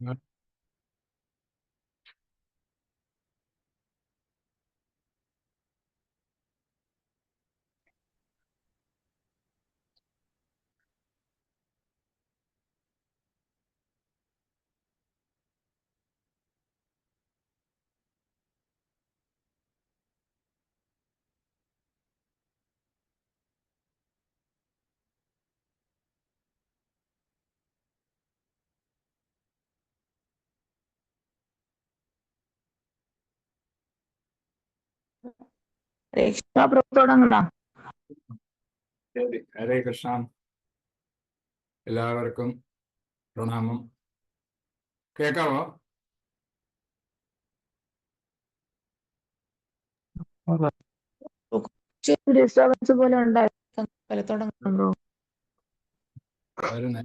ഹരേ തുടങ്ങണം. ഹരേ കൃഷ്ണ. എല്ലാവർക്കും പ്രണാമം. കേൾക്കാവോ? ഡിസ്റ്റർബൻസ് പോലെ ഉണ്ടായിരുന്നു. തുടങ്ങുന്നുണ്ടോ? വരുന്നേ.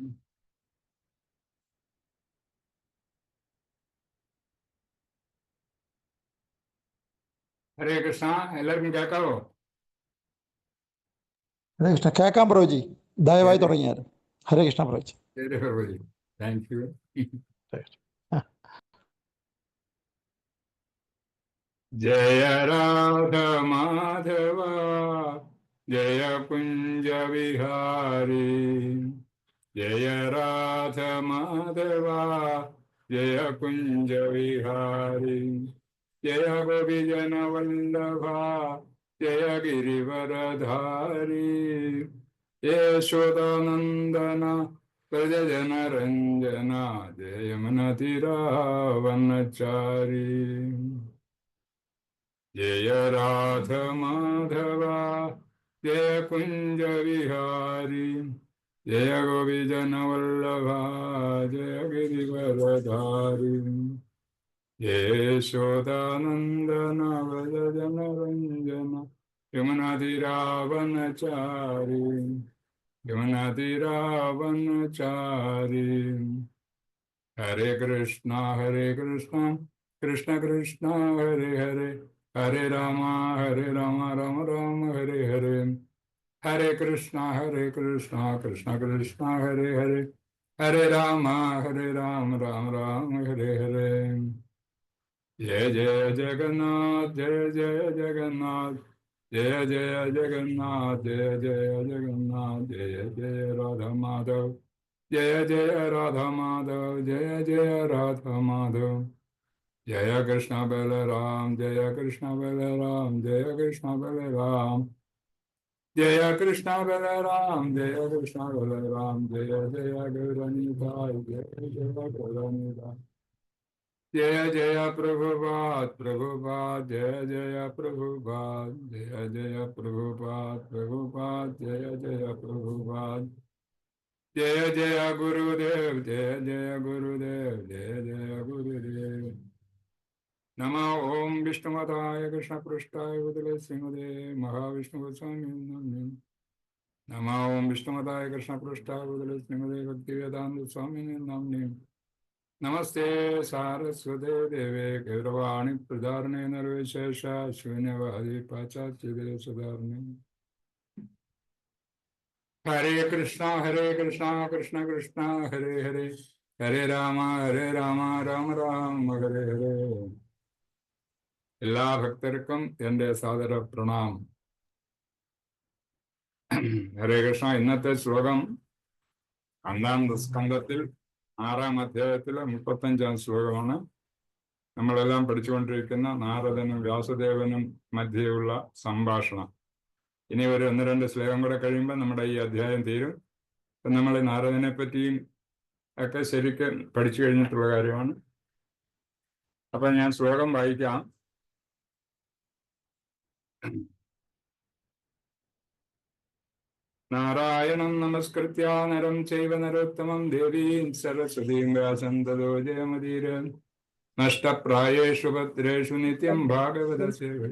ഹരേ കൃഷ്ണ. എല്ലാവർക്കും കേൾക്കാവോ? ഹരേ കൃഷ്ണ. കേൾക്കാം പ്രഭുജി. ദയവായി തുടങ്ങിയാൽ. ഹരേ കൃഷ്ണ പ്രഭുജി. ശരി പ്രഭുജി, താങ്ക് യു. ജയ രാധ മാധവ ജയ കുഞ്ച വിഹാരി, ജയ രാധ മാധവ ജയ കുഞ്ച വിഹാരി, ജയ ഗോപിജന വല്ലഭ ജയ ഗിരിവരധാരി, യശോദാനന്ദന വ്രജ ജനരഞ്ജന ജയ യമുനതിരാവനചാരി, ജയ രാധ മാധവ ജയ കുഞ്ച വിഹാരി, ജയ ഗോപിജന വല്ലഭ ജയ ഗിരിവരധാരി, യശോദാനന്ദന വ്രജ ജനരഞ്ജന യമുനതിരാവനചാരി, യമുനതിരാവനചാരി. ഹരേ കൃഷ്ണ കൃഷ്ണ കൃഷ്ണ ഹരേ ഹരേ, ഹരേ രാമ രാമ രാമ ഹരേ ഹരേ, ഹരേ കൃഷ്ണ കൃഷ്ണ കൃഷ്ണ ഹരേ ഹരേ, ഹരേ രാമ രാമ രാമ ഹരേ ഹരേ. ജയ ജയ ജഗന്നാഥ് ജയ ജയ ജഗന്നാഥ്, ജയ ജയ ജഗന്നാഥ് ജയ ജയ ജഗന്നാഥ്, ജയ ജയ രാധാ മാധവ് ജയ ജയ രാധാ മാധവ്, ജയ ജയ രാധാ മാധവ്, ജയ കൃഷ്ണ ബലറാം ജയ കൃഷ്ണ ബലറാം ജയ കൃഷ്ണ ബലറാം, ജയ കൃഷ്ണ ബലറാം ജയ കൃഷ്ണ ബലറാം, ജയ ജയ ഗൗരനിതായ് ജയ ജയ ഗൗരനിതായ്, ജയ ജയ പ്രഭുപാദ് പ്രഭുപാദ് ജയ ജയ പ്രഭുപാദ്, ജയ ജയ പ്രഭുപാദ് പ്രഭുപാദ് ജയ ജയ പ്രഭുപാദ്, ജയ ജയ ഗുരുദേവ് ജയ ജയ ഗുരുദേവ് ജയ ജയ ഗുരുദേവ്. നമ ഓം വിഷ്ണുമതായ കൃഷ്ണപൃഷ്ഠായ ഭൂതലേ ശ്രീമതേ മഹാവിഷ്ണുസ്വാമി നമഃ. നമ ഓം വിഷ്ണുമതായ കൃഷ്ണപൃഷ്ഠായ ഭൂതലേ ശ്രീമതേ ഭക്തിവേദാന്ത സ്വാമി നാമ്നേ. നമസ്തേ സാരസ്വതേ ദേവേ ഗൗരവാണി പ്രധാരണേ നിർവിശേഷ ശൂന്യവാദി പാശ്ചാത്യദേശധാരണേ. ഹരേ കൃഷ്ണ കൃഷ്ണ കൃഷ്ണ ഹരേ ഹരേ, ഹരേ രാമ രാമ രാമ ഹരേ ഹരേ. എല്ലാ ഭക്തർക്കും എൻ്റെ സാദര പ്രണാമം. ഹരേ കൃഷ്ണ. ഇന്നത്തെ ശ്ലോകം 2-ാം സ്കന്ധത്തിൽ 6-ാം അധ്യായത്തിലെ 35-ാം ശ്ലോകമാണ്. നമ്മളെല്ലാം പഠിച്ചുകൊണ്ടിരിക്കുന്ന നാരദനും വ്യാസദേവനും മധ്യയുള്ള സംഭാഷണം. ഇനി ഒരു 1-2 ശ്ലോകം കൂടെ കഴിയുമ്പോൾ നമ്മുടെ ഈ അധ്യായം തീരും. അപ്പം നമ്മൾ നാരദനെ പറ്റിയും ഒക്കെ ശരിക്കും പഠിച്ചു കഴിഞ്ഞിട്ടുള്ള കാര്യമാണ്. അപ്പം ഞാൻ ശ്ലോകം വായിക്കാം. നാരായണം നമസ്കൃത്യ നരം ചൈവ നരോത്തമം ദേവീം സരസ്വതീം വ്യാസം തതോ ജയമുദീര. നഷ്ടപ്രായേഷു ഭദ്രേഷു നിത്യം ഭാഗവത സേവേ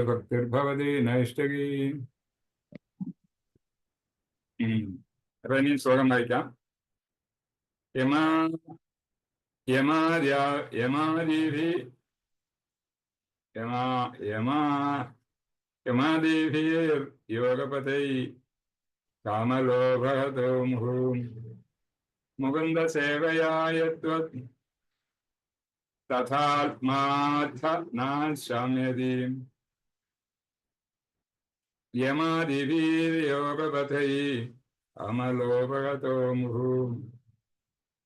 ഭക്തിർഭവതി നൈഷ്ടകീ. അപ്പൊ ഇനി ശ്ലോകം വായിക്കാം. യോഗപതൈ കാമലോഭഹതോ മുഹുഃ മുകുന്ദ സേവയായ തഥാത്മാഥ നാശാമ്യതി യമാദിവീര്യോഗപഥൈ അമലോപഗതോ മുഹു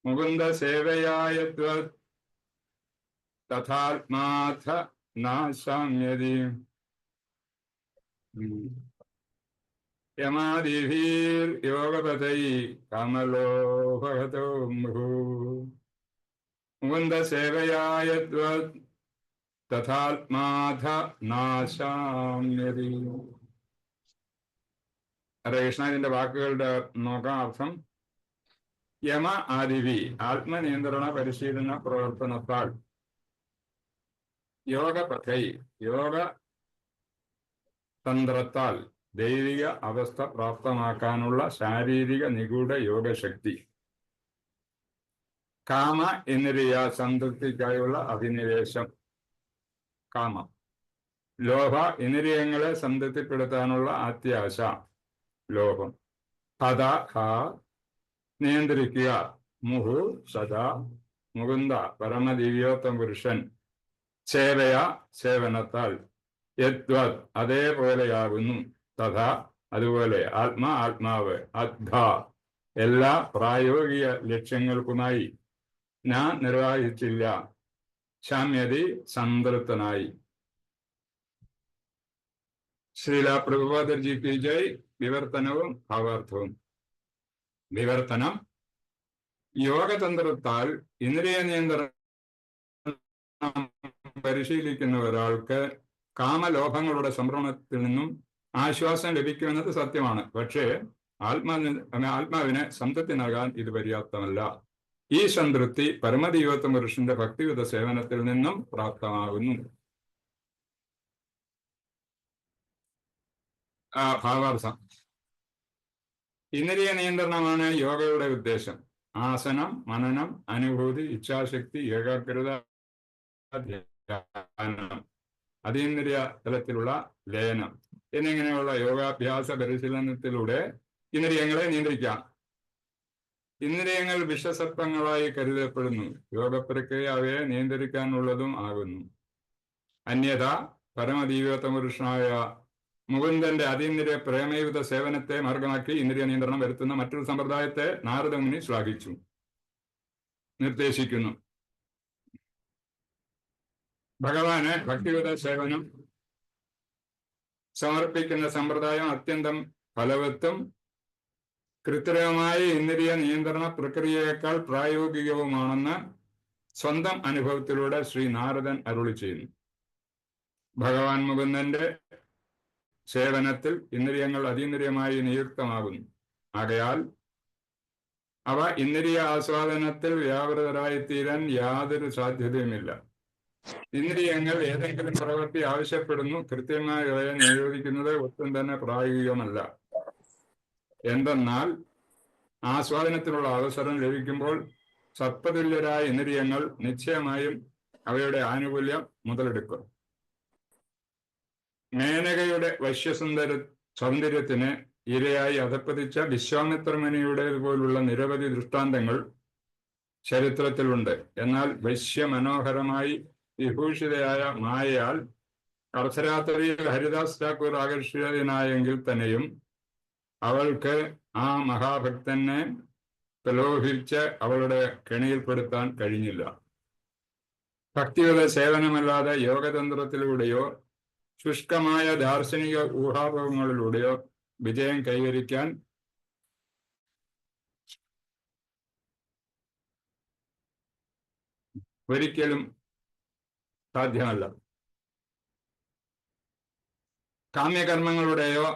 മുകുന്ദ സേവയായ തഥാത്മാഥ നാശാമ്യതി യമാദിഭീർയോഗപഥൈ കമലോപഗതോ മുഹു മുകുന്ദ സേവയായ തഥാത്മാഥ നാശാമ്യതി. ഹരേ കൃഷ്ണ. ഇതിന്റെ വാക്കുകളുടെ നോക്കാം അർത്ഥം. യമ ആദിവി ആത്മനിയന്ത്രണ പരിശീലന പ്രവർത്തനത്താൽ യോഗപഥൈ യോഗ തന്ത്രത്താൽ ദൈവിക അവസ്ഥ പ്രാപ്തമാക്കാനുള്ള ശാരീരിക നിഗൂഢ യോഗശക്തി, കാമ ഇന്ദ്രിയ സംതൃപ്തിക്കായുള്ള അഭിനിവേശം, കാമം, ലോഭ ഇന്ദ്രിയങ്ങളെ സംതൃപ്തിപ്പെടുത്താനുള്ള അത്യാശ, ലോഭം, ഹത നിയന്ത്രിക്കുക, മുഹു സദാ, മുകുന്ദ പരമദിവ്യോത്തം പുരുഷൻ, സേവയ സേവനത്താൽ, യദ്വത് അതേപോലെയാകുന്നു, തഥാ അതുപോലെ, ആത്മാ ആത്മാവ്, അദ്ധ എല്ലാ പ്രായോഗിക ലക്ഷ്യങ്ങൾക്കുമായി, ഞാൻ നിർവാഹിച്ചില്ല, ശാമ്യതി സംതൃപ്തനായി. ശ്രീല പ്രഭുപാദർജി കി ജയ്. വിവർത്തനവും ഭാവാർത്ഥവും. വിവർത്തനം: യോഗതന്ത്രത്താൽ ഇന്ദ്രിയ നിയന്ത്രണം പരിശീലിക്കുന്ന ഒരാൾക്ക് കാമലോഭങ്ങളുടെ സംഭ്രമത്തിൽ നിന്നും ആശ്വാസം ലഭിക്കുമെന്നത് സത്യമാണ്. പക്ഷേ ആത്മാവിന് സംതൃപ്തി നൽകാൻ ഇത് പര്യാപ്തമല്ല. ഈ സംതൃപ്തി പരമദൈവത്വ പുരുഷന്റെ ഭക്തിയുത സേവനത്തിൽ നിന്നും പ്രാപ്തമാകുന്നു. ഭാവാർത്ഥം: ഇന്ദ്രിയ നിയന്ത്രണമാണ് യോഗയുടെ ഉദ്ദേശം. ആസനം, മനനം, അനുഭൂതി, ഇച്ഛാശക്തി, ഏകാഗ്രത, ധ്യാനം, അതീന്ദ്രിയ തലത്തിലുള്ള ലയനം എന്നിങ്ങനെയുള്ള യോഗാഭ്യാസ പരിശീലനത്തിലൂടെ ഇന്ദ്രിയങ്ങളെ നിയന്ത്രിക്കാം. ഇന്ദ്രിയങ്ങൾ വിഷസർപ്പങ്ങളായി കരുതപ്പെടുന്നു. യോഗപ്രക്രിയ അവയെ നിയന്ത്രിക്കാനുള്ളതും ആകുന്നു. അന്യഥ പരമദൈവോത്തമ പുരുഷനായ മുകുന്ദന്റെ അതീന്ദ്രിയ പ്രേമയുത സേവനത്തെ മാർഗമാക്കി ഇന്ദ്രിയ നിയന്ത്രണം വരുത്തുന്ന മറ്റൊരു സമ്പ്രദായത്തെ നാരദമുനി ശ്ലാഘിച്ചു, നിർദ്ദേശിക്കുന്നു. ഭഗവാന് ഭക്തിയുത സേവനം സമർപ്പിക്കുന്ന സമ്പ്രദായം അത്യന്തം ഫലവത്തും കൃത്രിമമായ ഇന്ദ്രിയ നിയന്ത്രണ പ്രക്രിയയേക്കാൾ പ്രായോഗികവുമാണെന്ന് സ്വന്തം അനുഭവത്തിലൂടെ ശ്രീ നാരദൻ അരുളി ചെയ്യുന്നു. ഭഗവാൻ മുകുന്ദന്റെ സേവനത്തിൽ ഇന്ദ്രിയങ്ങൾ അതീന്ദ്രിയമായി നിയുക്തമാകുന്നു. ആകയാൽ അവ ഇന്ദ്രിയ ആസ്വാദനത്തിൽ വ്യാപൃതരായിത്തീരാൻ യാതൊരു സാധ്യതയുമില്ല. ഇന്ദ്രിയങ്ങൾ ഏതെങ്കിലും പ്രവൃത്തി ആവശ്യപ്പെടുന്നു, കൃത്യമായി അവയെ നിരോധിക്കുന്നത് ഒട്ടും തന്നെ പ്രായോഗികമല്ല. എന്തെന്നാൽ ആസ്വാദനത്തിനുള്ള അവസരം ലഭിക്കുമ്പോൾ സത്പതുല്യരായ ഇന്ദ്രിയങ്ങൾ നിശ്ചയമായും അവയുടെ ആനുകൂല്യം മുതലെടുക്കും. മേനകയുടെ സൗന്ദര്യത്തിന് ഇരയായി അധപ്പതിച്ച വിശ്വാമിത്രമുനിയുടേതുപോലുള്ള നിരവധി ദൃഷ്ടാന്തങ്ങൾ ചരിത്രത്തിലുണ്ട്. എന്നാൽ വശ്യമനോഹരമായി വിഭൂഷിതയായ മായയാൽ അർദ്ധരാത്രിയിൽ ഹരിദാസ് ഠാക്കൂർ ആകർഷിതനായെങ്കിൽ തന്നെയും അവൾക്ക് ആ മഹാഭക്തനെ പ്രലോഭിച്ച് അവളുടെ കെണിയിൽപ്പെടുത്താൻ കഴിഞ്ഞില്ല. ഭക്തിയുടെ സേവനമല്ലാതെ യോഗതന്ത്രത്തിലൂടെയോ ശുഷ്കമായ ദാർശനിക ഊഹാഭവങ്ങളിലൂടെയോ വിജയം കൈവരിക്കാൻ ഒരിക്കലും സാധ്യമല്ല. കാമ്യകർമ്മങ്ങളുടെയോ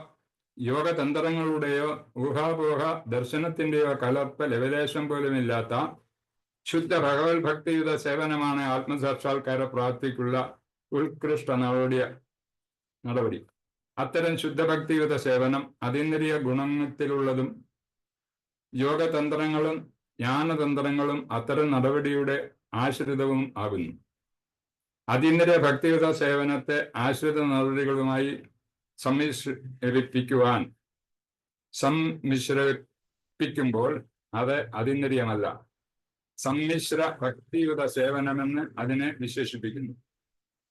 യോഗതന്ത്രങ്ങളുടെയോ ഊഹാപോഹ ദർശനത്തിന്റെയോ കലർപ്പ് ലവലേശം പോലുമില്ലാത്ത ശുദ്ധ ഭഗവത് ഭക്തിയുത സേവനമാണ് ആത്മസാക്ഷാത്കാര പ്രാപ്തിക്കുള്ള ഉത്കൃഷ്ട നടപടി. അത്തരം ശുദ്ധഭക്തിയുത സേവനം അതീന്ദ്രിയ ഗുണത്തിലുള്ളതും യോഗതന്ത്രങ്ങളും ജ്ഞാനതന്ത്രങ്ങളും അത്തരം നടപടിയുടെ ആശ്രിതവും ആകുന്നു. അതീന്ദ്രിയ ഭക്തിയുത സേവനത്തെ ആശ്രിത നടപടികളുമായി സമ്മിശ്രിപ്പിക്കുമ്പോൾ അത് അതിന്ദ്രിയമല്ല. സമ്മിശ്ര ഭക്തിയുത സേവനമെന്ന് അതിനെ വിശേഷിപ്പിക്കുന്നു.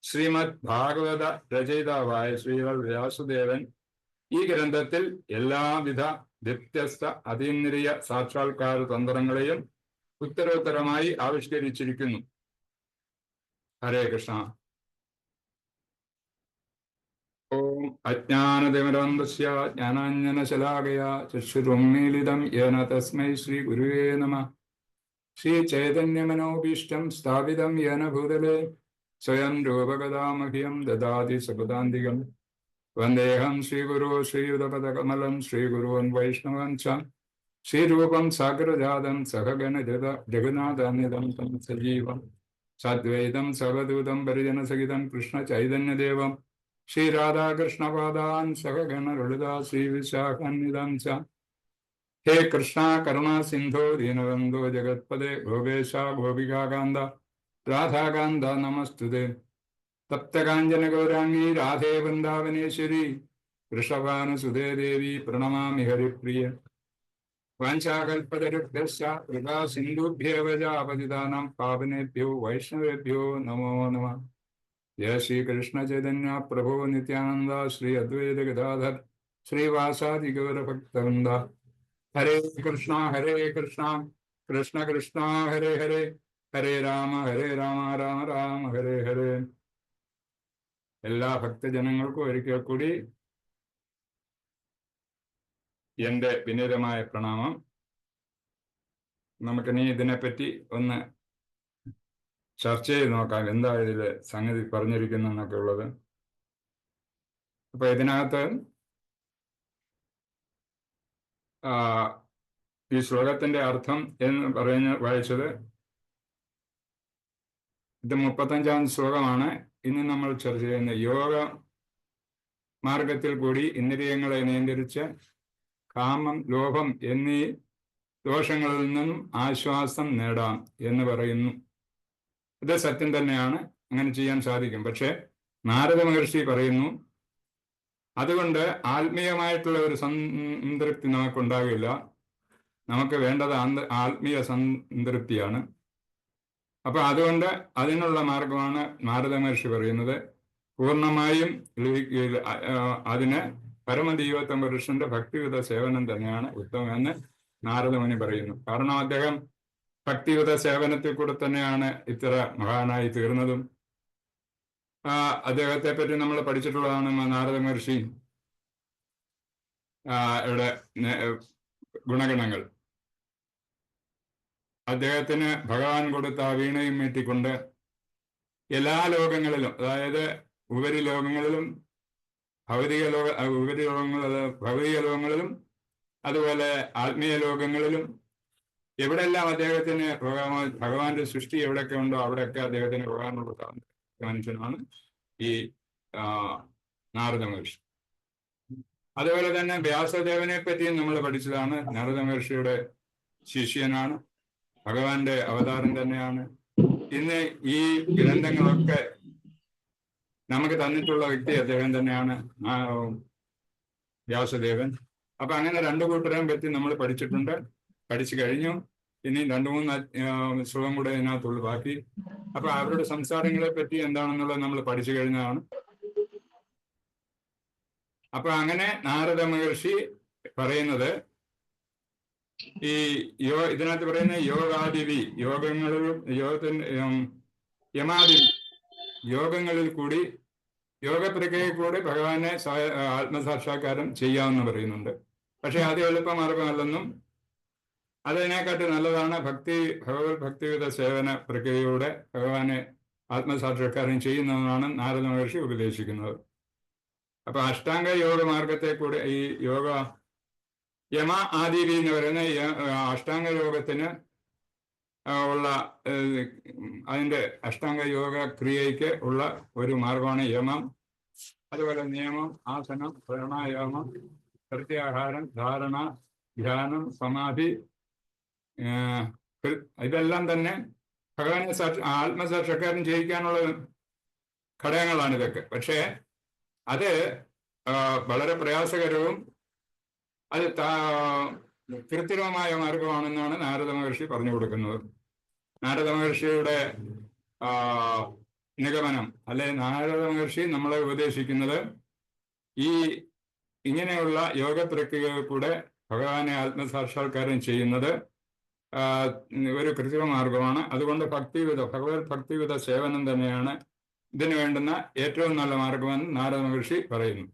ശ്രീമദ് ഭാഗവത രചയിതാവായ ശ്രീകൾ വ്യാസുദേവൻ ഈ ഗ്രന്ഥത്തിൽ എല്ലാവിധ വ്യത്യസ്ത അതീന്ദ്രിയ സാക്ഷാത്കാര തന്ത്രങ്ങളെയും ഉത്തരോത്തരമായി ആവിഷ്കരിച്ചിരിക്കുന്നു. ഹരേ കൃഷ്ണ. ഓം അജ്ഞാനതിമിരന്തസ്യ ജ്ഞാനാഞ്ജനശലാകയാ ചക്ഷുരുന്മീലിതം യേന തസ്മൈ ശ്രീ ഗുരുവേ നമഃ. ശ്രീ ചൈതന്യമനോഭീഷ്ടം സ്ഥാപിതം യേന ഭൂതലേ സ്വയം രൂപകഥാമഹ്യം ദദാതി സപദാന്തികം. വന്ദേഹം ശ്രീഗുരു ശ്രീയുതപദകമലം ശ്രീഗുരുവൻ വൈഷ്ണവൻ ച ശ്രീരൂപം സാഗ്രജാതം സഹഗണ ജഗന്നാഥാന്വിതം തം സജീവം സാദ്വൈതം സവദൂതം പരിജനസഹിതം കൃഷ്ണ ചൈതന്യദേവം ശ്രീരാധാകൃഷ്ണപാദാൻ സഹഗണ ലളിതാ ശ്രീവിശാഖാന്വിതം ച. ഹേ കൃഷ്ണ കരുണാ സിന്ധോ ദീനബന്ധോ ജഗത്പദേ ഗോപേശ ഗോപികാകാന്ത രാധാകാന്ത നമസ്തുതേ. തപ്തകാഞ്ചന ഗൗരാംഗീ രാധേ വൃന്ദാവനേശ്വരി വൃഷഭാനുസുതേ ദേവി പ്രണമാമി ഹരിപ്രിയ. വാഞ്ചാകൽപതരുഭ്യശ്ച കൃപാ സിന്ധുഭ്യേവ പതിതാനാം പാവനേഭ്യോ വൈഷ്ണവേഭ്യോ നമോ നമഃ. ജയ ശ്രീകൃഷ്ണ ചൈതന്യ പ്രഭോ നിത്യാനന്ദ ശ്രീ അദ്വൈത ഗദാധർ ശ്രീവാസാദി ഗൗരഭക്തവൃന്ദ. ഹരേ കൃഷ്ണ കൃഷ്ണ കൃഷ്ണ ഹരേ ഹരേ ഹരേ രാമ രാമ രാമ ഹരേ ഹരേ. എല്ലാ ഭക്തജനങ്ങൾക്കും ഒരിക്കൽ കൂടി എന്റെ വിനീതമായ പ്രണാമം. നമുക്കിനി ഇതിനെപ്പറ്റി ഒന്ന് ചർച്ച ചെയ്ത് നോക്കാം, എന്താ ഇതില് സംഗതി പറഞ്ഞിരിക്കുന്നൊക്കെ ഉള്ളത്. അപ്പൊ ഇതിനകത്ത് ഈ ശ്ലോകത്തിന്റെ അർത്ഥം എന്ന് വായിച്ചത് ഇത് 35-ാം ശ്ലോകമാണ്. ഇന്ന് നമ്മൾ ചർച്ച ചെയ്യുന്ന യോഗ മാർഗത്തിൽ കൂടി ഇന്ദ്രിയങ്ങളെ നിയന്ത്രിച്ച് കാമം ലോഭം എന്നീ ദോഷങ്ങളിൽ നിന്നും ആശ്വാസം നേടാം എന്ന് പറയുന്നു. ഇത് സത്യം തന്നെയാണ്, അങ്ങനെ ചെയ്യാൻ സാധിക്കും. പക്ഷെ നാരദ മഹർഷി പറയുന്നു അതുകൊണ്ട് ആത്മീയമായിട്ടുള്ള ഒരു സംതൃപ്തി നമുക്കുണ്ടാകില്ല. നമുക്ക് വേണ്ടത് ആത്മീയ സംതൃപ്തിയാണ്. അപ്പൊ അതുകൊണ്ട് അതിനുള്ള മാർഗമാണ് നാരദ മഹർഷി പറയുന്നത്. പൂർണ്ണമായും അതിന് പരമദൈവത്വ പുരുഷന്റെ ഭക്തിയുത സേവനം തന്നെയാണ് ഉത്തമമെന്ന് നാരദമുനി പറയുന്നു. കാരണം അദ്ദേഹം ഭക്തിയുത സേവനത്തിൽ കൂടെ തന്നെയാണ് ഇത്ര മഹാനായി തീർന്നതും. അദ്ദേഹത്തെ പറ്റി നമ്മൾ പഠിച്ചിട്ടുള്ളതാണ്. നാരദ മഹർഷി ഇവിടെ ഗുണഗണങ്ങൾ അദ്ദേഹത്തിന് ഭഗവാൻ കൊടുത്ത വീണയും മീട്ടിക്കൊണ്ട് എല്ലാ ലോകങ്ങളിലും, അതായത് ഉപരിലോകങ്ങളിലും ഭൗതിക ലോകങ്ങളിലും അതുപോലെ ആത്മീയ ലോകങ്ങളിലും എവിടെല്ലാം അദ്ദേഹത്തിന് ഭഗവാന്റെ സൃഷ്ടി എവിടെയൊക്കെ ഉണ്ടോ അവിടെയൊക്കെ അദ്ദേഹത്തിന് ഭഗവാൻ കൊടുത്ത മനുഷ്യനാണ് ഈ നാരദ മഹർഷി. അതുപോലെ തന്നെ വ്യാസദേവനെ പറ്റിയും നമ്മൾ പഠിച്ചതാണ്. നാരദ മഹർഷിയുടെ ശിഷ്യനാണ്, ഭഗവാന്റെ അവതാരം തന്നെയാണ്. ഇന്ന് ഈ ഗ്രന്ഥങ്ങളൊക്കെ നമുക്ക് തന്നിട്ടുള്ള വ്യക്തി അദ്ദേഹം തന്നെയാണ്, വ്യാസദേവൻ. അപ്പൊ അങ്ങനെ രണ്ടു കൂട്ടരെയും പറ്റി നമ്മൾ പഠിച്ചു കഴിഞ്ഞു. ഇനി 2-3 ശ്ലോകം കൂടെ ഇതിനകത്തുള്ളൂ ബാക്കി. അപ്പൊ അവരുടെ സംസാരങ്ങളെ പറ്റി എന്താണെന്നുള്ളത് നമ്മൾ പഠിച്ചു കഴിഞ്ഞതാണ്. അപ്പൊ അങ്ങനെ നാരദ മഹർഷി പറയുന്നത് ഇതിനകത്ത് പറയുന്ന യോഗാദിവി യോഗങ്ങളിൽ കൂടി യോഗപ്രക്രിയയിൽ കൂടി ഭഗവാനെ ആത്മസാക്ഷാത്കാരം ചെയ്യാമെന്ന് പറയുന്നുണ്ട്. പക്ഷെ അത് എളുപ്പമാർഗമല്ലെന്നും അതിനെക്കാട്ടി നല്ലതാണ് ഭഗവത് ഭക്തിയുത സേവന പ്രക്രിയയുടെ ഭഗവാനെ ആത്മസാക്ഷാത്കാരം ചെയ്യുന്നതെന്നാണ് നാരദ മഹർഷി ഉപദേശിക്കുന്നത്. അപ്പൊ അഷ്ടാംഗ യോഗ മാർഗത്തെ കൂടെ ഈ യോഗ യമ ആദിവി എന്ന് പറയുന്ന അഷ്ടാംഗ യോഗത്തിന് ഉള്ള അതിൻ്റെ അഷ്ടാംഗ യോഗ ക്രിയയ്ക്ക് ഉള്ള ഒരു മാർഗമാണ് യമം. അതുപോലെ നിയമം, ആസനം, പ്രാണായാമം, പ്രത്യാഹാരം, ധാരണ, ധ്യാനം, സമാധി, ഇതെല്ലാം തന്നെ ഭഗവാനെ ആത്മസാക്ഷാത്കാരം ചെയ്യിക്കാനുള്ള ഘടകങ്ങളാണ് ഇതൊക്കെ. പക്ഷേ അത് വളരെ പ്രയാസകരവും അത് കൃത്രിമമായ മാർഗമാണെന്നാണ് നാരദ മഹർഷി പറഞ്ഞു കൊടുക്കുന്നത്. നാരദ മഹർഷിയുടെ നിഗമനം, അല്ലെ നാരദ മഹർഷി നമ്മളെ ഉപദേശിക്കുന്നത് ഈ ഇങ്ങനെയുള്ള യോഗ പ്രക്രിയകളിൽ കൂടെ ഭഗവാനെ ആത്മസാക്ഷാത്കാരം ചെയ്യുന്നത് ഒരു കൃത്രിമ മാർഗമാണ്. അതുകൊണ്ട് ഭഗവത് ഭക്തിവിധ സേവനം തന്നെയാണ് ഇതിനു വേണ്ടുന്ന ഏറ്റവും നല്ല മാർഗമെന്ന് നാരദ മഹർഷി പറയുന്നു.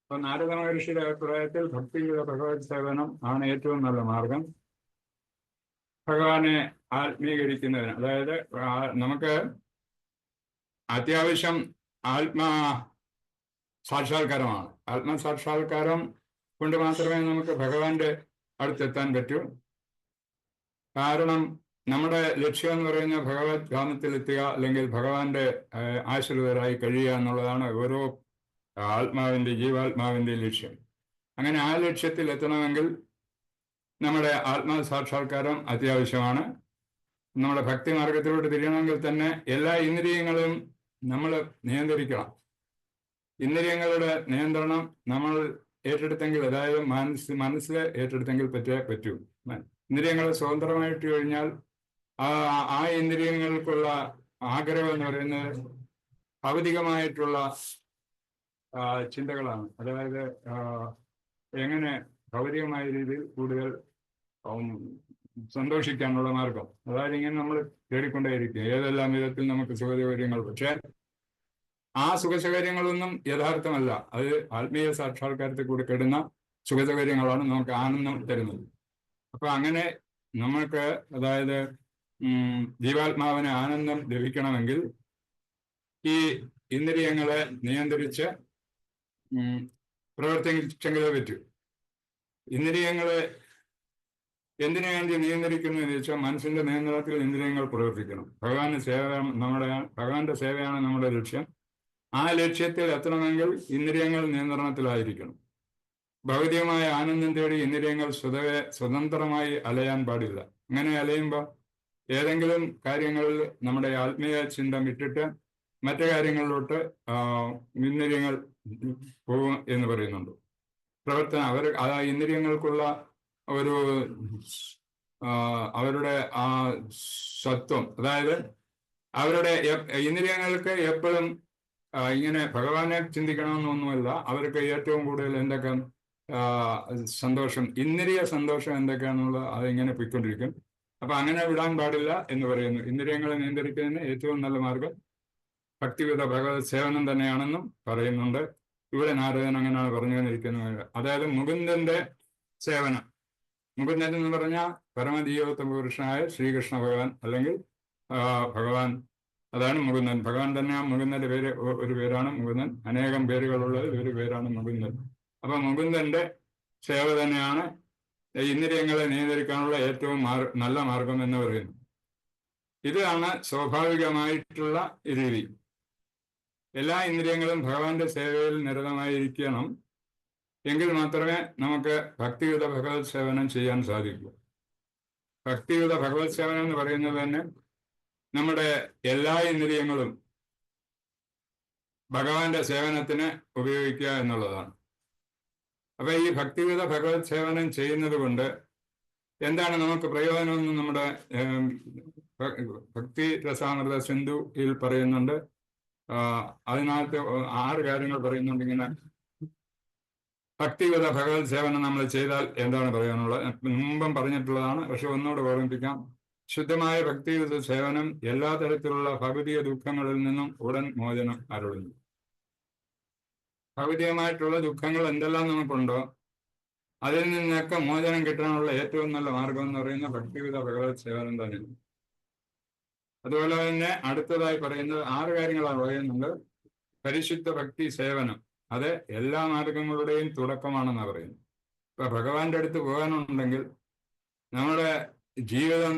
അപ്പൊ നാരദ മഹർഷിയുടെ അഭിപ്രായത്തിൽ ഭക്തിവിധ ഭഗവത് സേവനം ആണ് ഏറ്റവും നല്ല മാർഗം ഭഗവാനെ ആത്മീകരിക്കുന്നതിന്. അതായത് നമുക്ക് അത്യാവശ്യം സാക്ഷാത്കാരമാണ്. ആത്മസാക്ഷാത്കാരം കൊണ്ട് മാത്രമേ നമുക്ക് ഭഗവാന്റെ അടുത്തെത്താൻ പറ്റൂ. കാരണം നമ്മുടെ ലക്ഷ്യം എന്ന് പറയുന്ന ഭഗവത് ധാമത്തിലെത്തുക, അല്ലെങ്കിൽ ഭഗവാന്റെ ആശ്രിതരായി കഴിയുക എന്നുള്ളതാണ് ഓരോ ജീവാത്മാവിന്റെ ലക്ഷ്യം. അങ്ങനെ ആ ലക്ഷ്യത്തിൽ എത്തണമെങ്കിൽ നമ്മുടെ ആത്മസാക്ഷാത്കാരം അത്യാവശ്യമാണ്. നമ്മുടെ ഭക്തി മാർഗത്തിലോട്ട് തിരിയണമെങ്കിൽ തന്നെ എല്ലാ ഇന്ദ്രിയങ്ങളും നമ്മൾ നിയന്ത്രിക്കണം. ഇന്ദ്രിയങ്ങളുടെ നിയന്ത്രണം നമ്മൾ ഏറ്റെടുത്തെങ്കിൽ, അതായത് മനസ്സിൽ ഏറ്റെടുത്തെങ്കിൽ പറ്റൂ. ഇന്ദ്രിയങ്ങൾ സ്വതന്ത്രമായിട്ട് കഴിഞ്ഞാൽ ആ ഇന്ദ്രിയങ്ങൾക്കുള്ള ആഗ്രഹം എന്ന് പറയുന്നത് ഭൗതികമായിട്ടുള്ള ചിന്തകളാണ്. അതായത് എങ്ങനെ ഭൗതികമായ രീതിയിൽ കൂടുതൽ സന്തോഷിക്കാനുള്ള മാർഗം. അതായത് ഇങ്ങനെ നമ്മൾ തേടിക്കൊണ്ടേയിരിക്കും ഏതെല്ലാം വിധത്തിൽ നമുക്ക് സുഖസൗകര്യങ്ങൾ. പക്ഷെ ആ സുഖസൗകര്യങ്ങളൊന്നും യഥാർത്ഥമല്ല. അത് ആത്മീയ സാക്ഷാത്കാരത്തിൽ കൂടി കിടുന്ന സുഖസൗകര്യങ്ങളാണ് നമുക്ക് ആനന്ദം തരുന്നത്. അപ്പൊ അങ്ങനെ നമുക്ക്, അതായത് ജീവാത്മാവിന് ആനന്ദം ലഭിക്കണമെങ്കിൽ ഈ ഇന്ദ്രിയങ്ങളെ നിയന്ത്രിച്ച് പ്രവർത്തിച്ചെങ്കിലേ പറ്റൂ. ഇന്ദ്രിയങ്ങളെ എന്തിനു വേണ്ടി നിയന്ത്രിക്കുന്നു എന്ന് വെച്ചാൽ മനസ്സിന്റെ നിയന്ത്രണത്തിൽ ഇന്ദ്രിയങ്ങൾ പ്രവർത്തിക്കണം. ഭഗവാന്റെ സേവയാണ് നമ്മുടെ ലക്ഷ്യം. ആ ലക്ഷ്യത്തിൽ എത്തണമെങ്കിൽ ഇന്ദ്രിയങ്ങൾ നിയന്ത്രണത്തിലായിരിക്കണം. ഭൗതികമായ ആനന്ദം തേടി ഇന്ദ്രിയങ്ങൾ സ്വതന്ത്രമായി അലയാൻ പാടില്ല. അങ്ങനെ അലയുമ്പോൾ ഏതെങ്കിലും കാര്യങ്ങളിൽ നമ്മുടെ ആത്മീയ ചിന്ത വിട്ടിട്ട് മറ്റു കാര്യങ്ങളിലോട്ട് ഇന്ദ്രിയങ്ങൾ പോകും എന്ന് പറയുന്നുണ്ട്. ആ ഇന്ദ്രിയങ്ങൾക്കുള്ള ഒരു അവരുടെ ആ സത്വം, അതായത് അവരുടെ ഇന്ദ്രിയങ്ങൾക്ക് എപ്പോഴും ഇങ്ങനെ ഭഗവാനെ ചിന്തിക്കണമെന്നൊന്നുമല്ല. അവർക്ക് ഏറ്റവും കൂടുതൽ എന്തൊക്കെ സന്തോഷം, ഇന്ദ്രിയ സന്തോഷം എന്തൊക്കെയാണെന്നുള്ളത് അതിങ്ങനെ പോയിക്കൊണ്ടിരിക്കും. അപ്പൊ അങ്ങനെ വിടാൻ പാടില്ല എന്ന് പറയുന്നു. ഇന്ദ്രിയങ്ങളെ നിയന്ത്രിക്കുന്നതിന് ഏറ്റവും നല്ല മാർഗം ഭക്തിവിധ ഭഗവത് സേവനം തന്നെയാണെന്നും പറയുന്നുണ്ട്. ഇവിടെ നാരദൻ അങ്ങനെയാണ് പറഞ്ഞു തന്നിരിക്കുന്നത്. അതായത് മുകുന്ദന്റെ സേവനം. മുകുന്ദൻ എന്ന് പറഞ്ഞാൽ പരമജീവോത്തമ പുരുഷനായ ശ്രീകൃഷ്ണ ഭഗവാൻ, അല്ലെങ്കിൽ ഭഗവാൻ, അതാണ് മുകുന്ദൻ. ഭഗവാൻ തന്നെ മുകുന്ദന്റെ പേര് ഒരു പേരാണ് മുകുന്ദൻ. അനേകം പേരുകളുള്ളത് ഒരു പേരാണ് മുകുന്ദൻ. അപ്പൊ മുകുന്ദന്റെ സേവ തന്നെയാണ് ഇന്ദ്രിയങ്ങളെ നിയന്ത്രിക്കാനുള്ള ഏറ്റവും നല്ല മാർഗം എന്ന് പറയുന്നു. ഇതാണ് സ്വാഭാവികമായിട്ടുള്ള രീതി. എല്ലാ ഇന്ദ്രിയങ്ങളും ഭഗവാന്റെ സേവയിൽ നിരതമായിരിക്കണം. എങ്കിൽ മാത്രമേ നമുക്ക് ഭക്തിയുത ഭഗവത് സേവനം ചെയ്യാൻ സാധിക്കൂ. ഭക്തിയുത ഭഗവത് സേവനം എന്ന് പറയുന്നത് തന്നെ നമ്മുടെ എല്ലാ ഇന്ദ്രിയങ്ങളും ഭഗവാന്റെ സേവനത്തിന് ഉപയോഗിക്കുക എന്നുള്ളതാണ്. അപ്പൊ ഈ ഭക്തിയുത ഭഗവത് സേവനം ചെയ്യുന്നത് കൊണ്ട് എന്താണ് നമുക്ക് പ്രയോജനമെന്ന് നമ്മുടെ ഭക്തി രസാമൃത സിന്ധുയിൽ പറയുന്നുണ്ട്. അതിനകത്ത് 6 കാര്യങ്ങൾ പറയുന്നുണ്ട്. ഇങ്ങനെ ഭക്തിയുത ഭഗവത് സേവനം നമ്മൾ ചെയ്താൽ എന്താണ് പറയാനുള്ളത് മുമ്പും പറഞ്ഞിട്ടുള്ളതാണ്. പക്ഷെ ഒന്നുകൂടെ ഓർമ്മിപ്പിക്കാം. ശുദ്ധമായ ഭക്തിയുത സേവനം എല്ലാ തരത്തിലുള്ള ഭൗതിക ദുഃഖങ്ങളിൽ നിന്നും ഉടൻ മോചനം അരുളുന്നു. ഭൗതികമായിട്ടുള്ള ദുഃഖങ്ങൾ എന്തെല്ലാം നമുക്കുണ്ടോ അതിൽ നിന്നൊക്കെ മോചനം കിട്ടാനുള്ള ഏറ്റവും നല്ല മാർഗം എന്ന് പറയുന്ന ഭക്തിയുത ഭഗവത് സേവനം തന്നെയാണ്. അതുപോലെ തന്നെ അടുത്തതായി പറയുന്നത് 6 കാര്യങ്ങളാണ് പറയുന്നുണ്ട്. പരിശുദ്ധ ഭക്തി സേവനം, അത് എല്ലാ മാർഗങ്ങളുടെയും തുടക്കമാണെന്നാണ് പറയുന്നത്. ഇപ്പൊ ഭഗവാന്റെ അടുത്ത് പോകാനുണ്ടെങ്കിൽ നമ്മുടെ ജീവിതം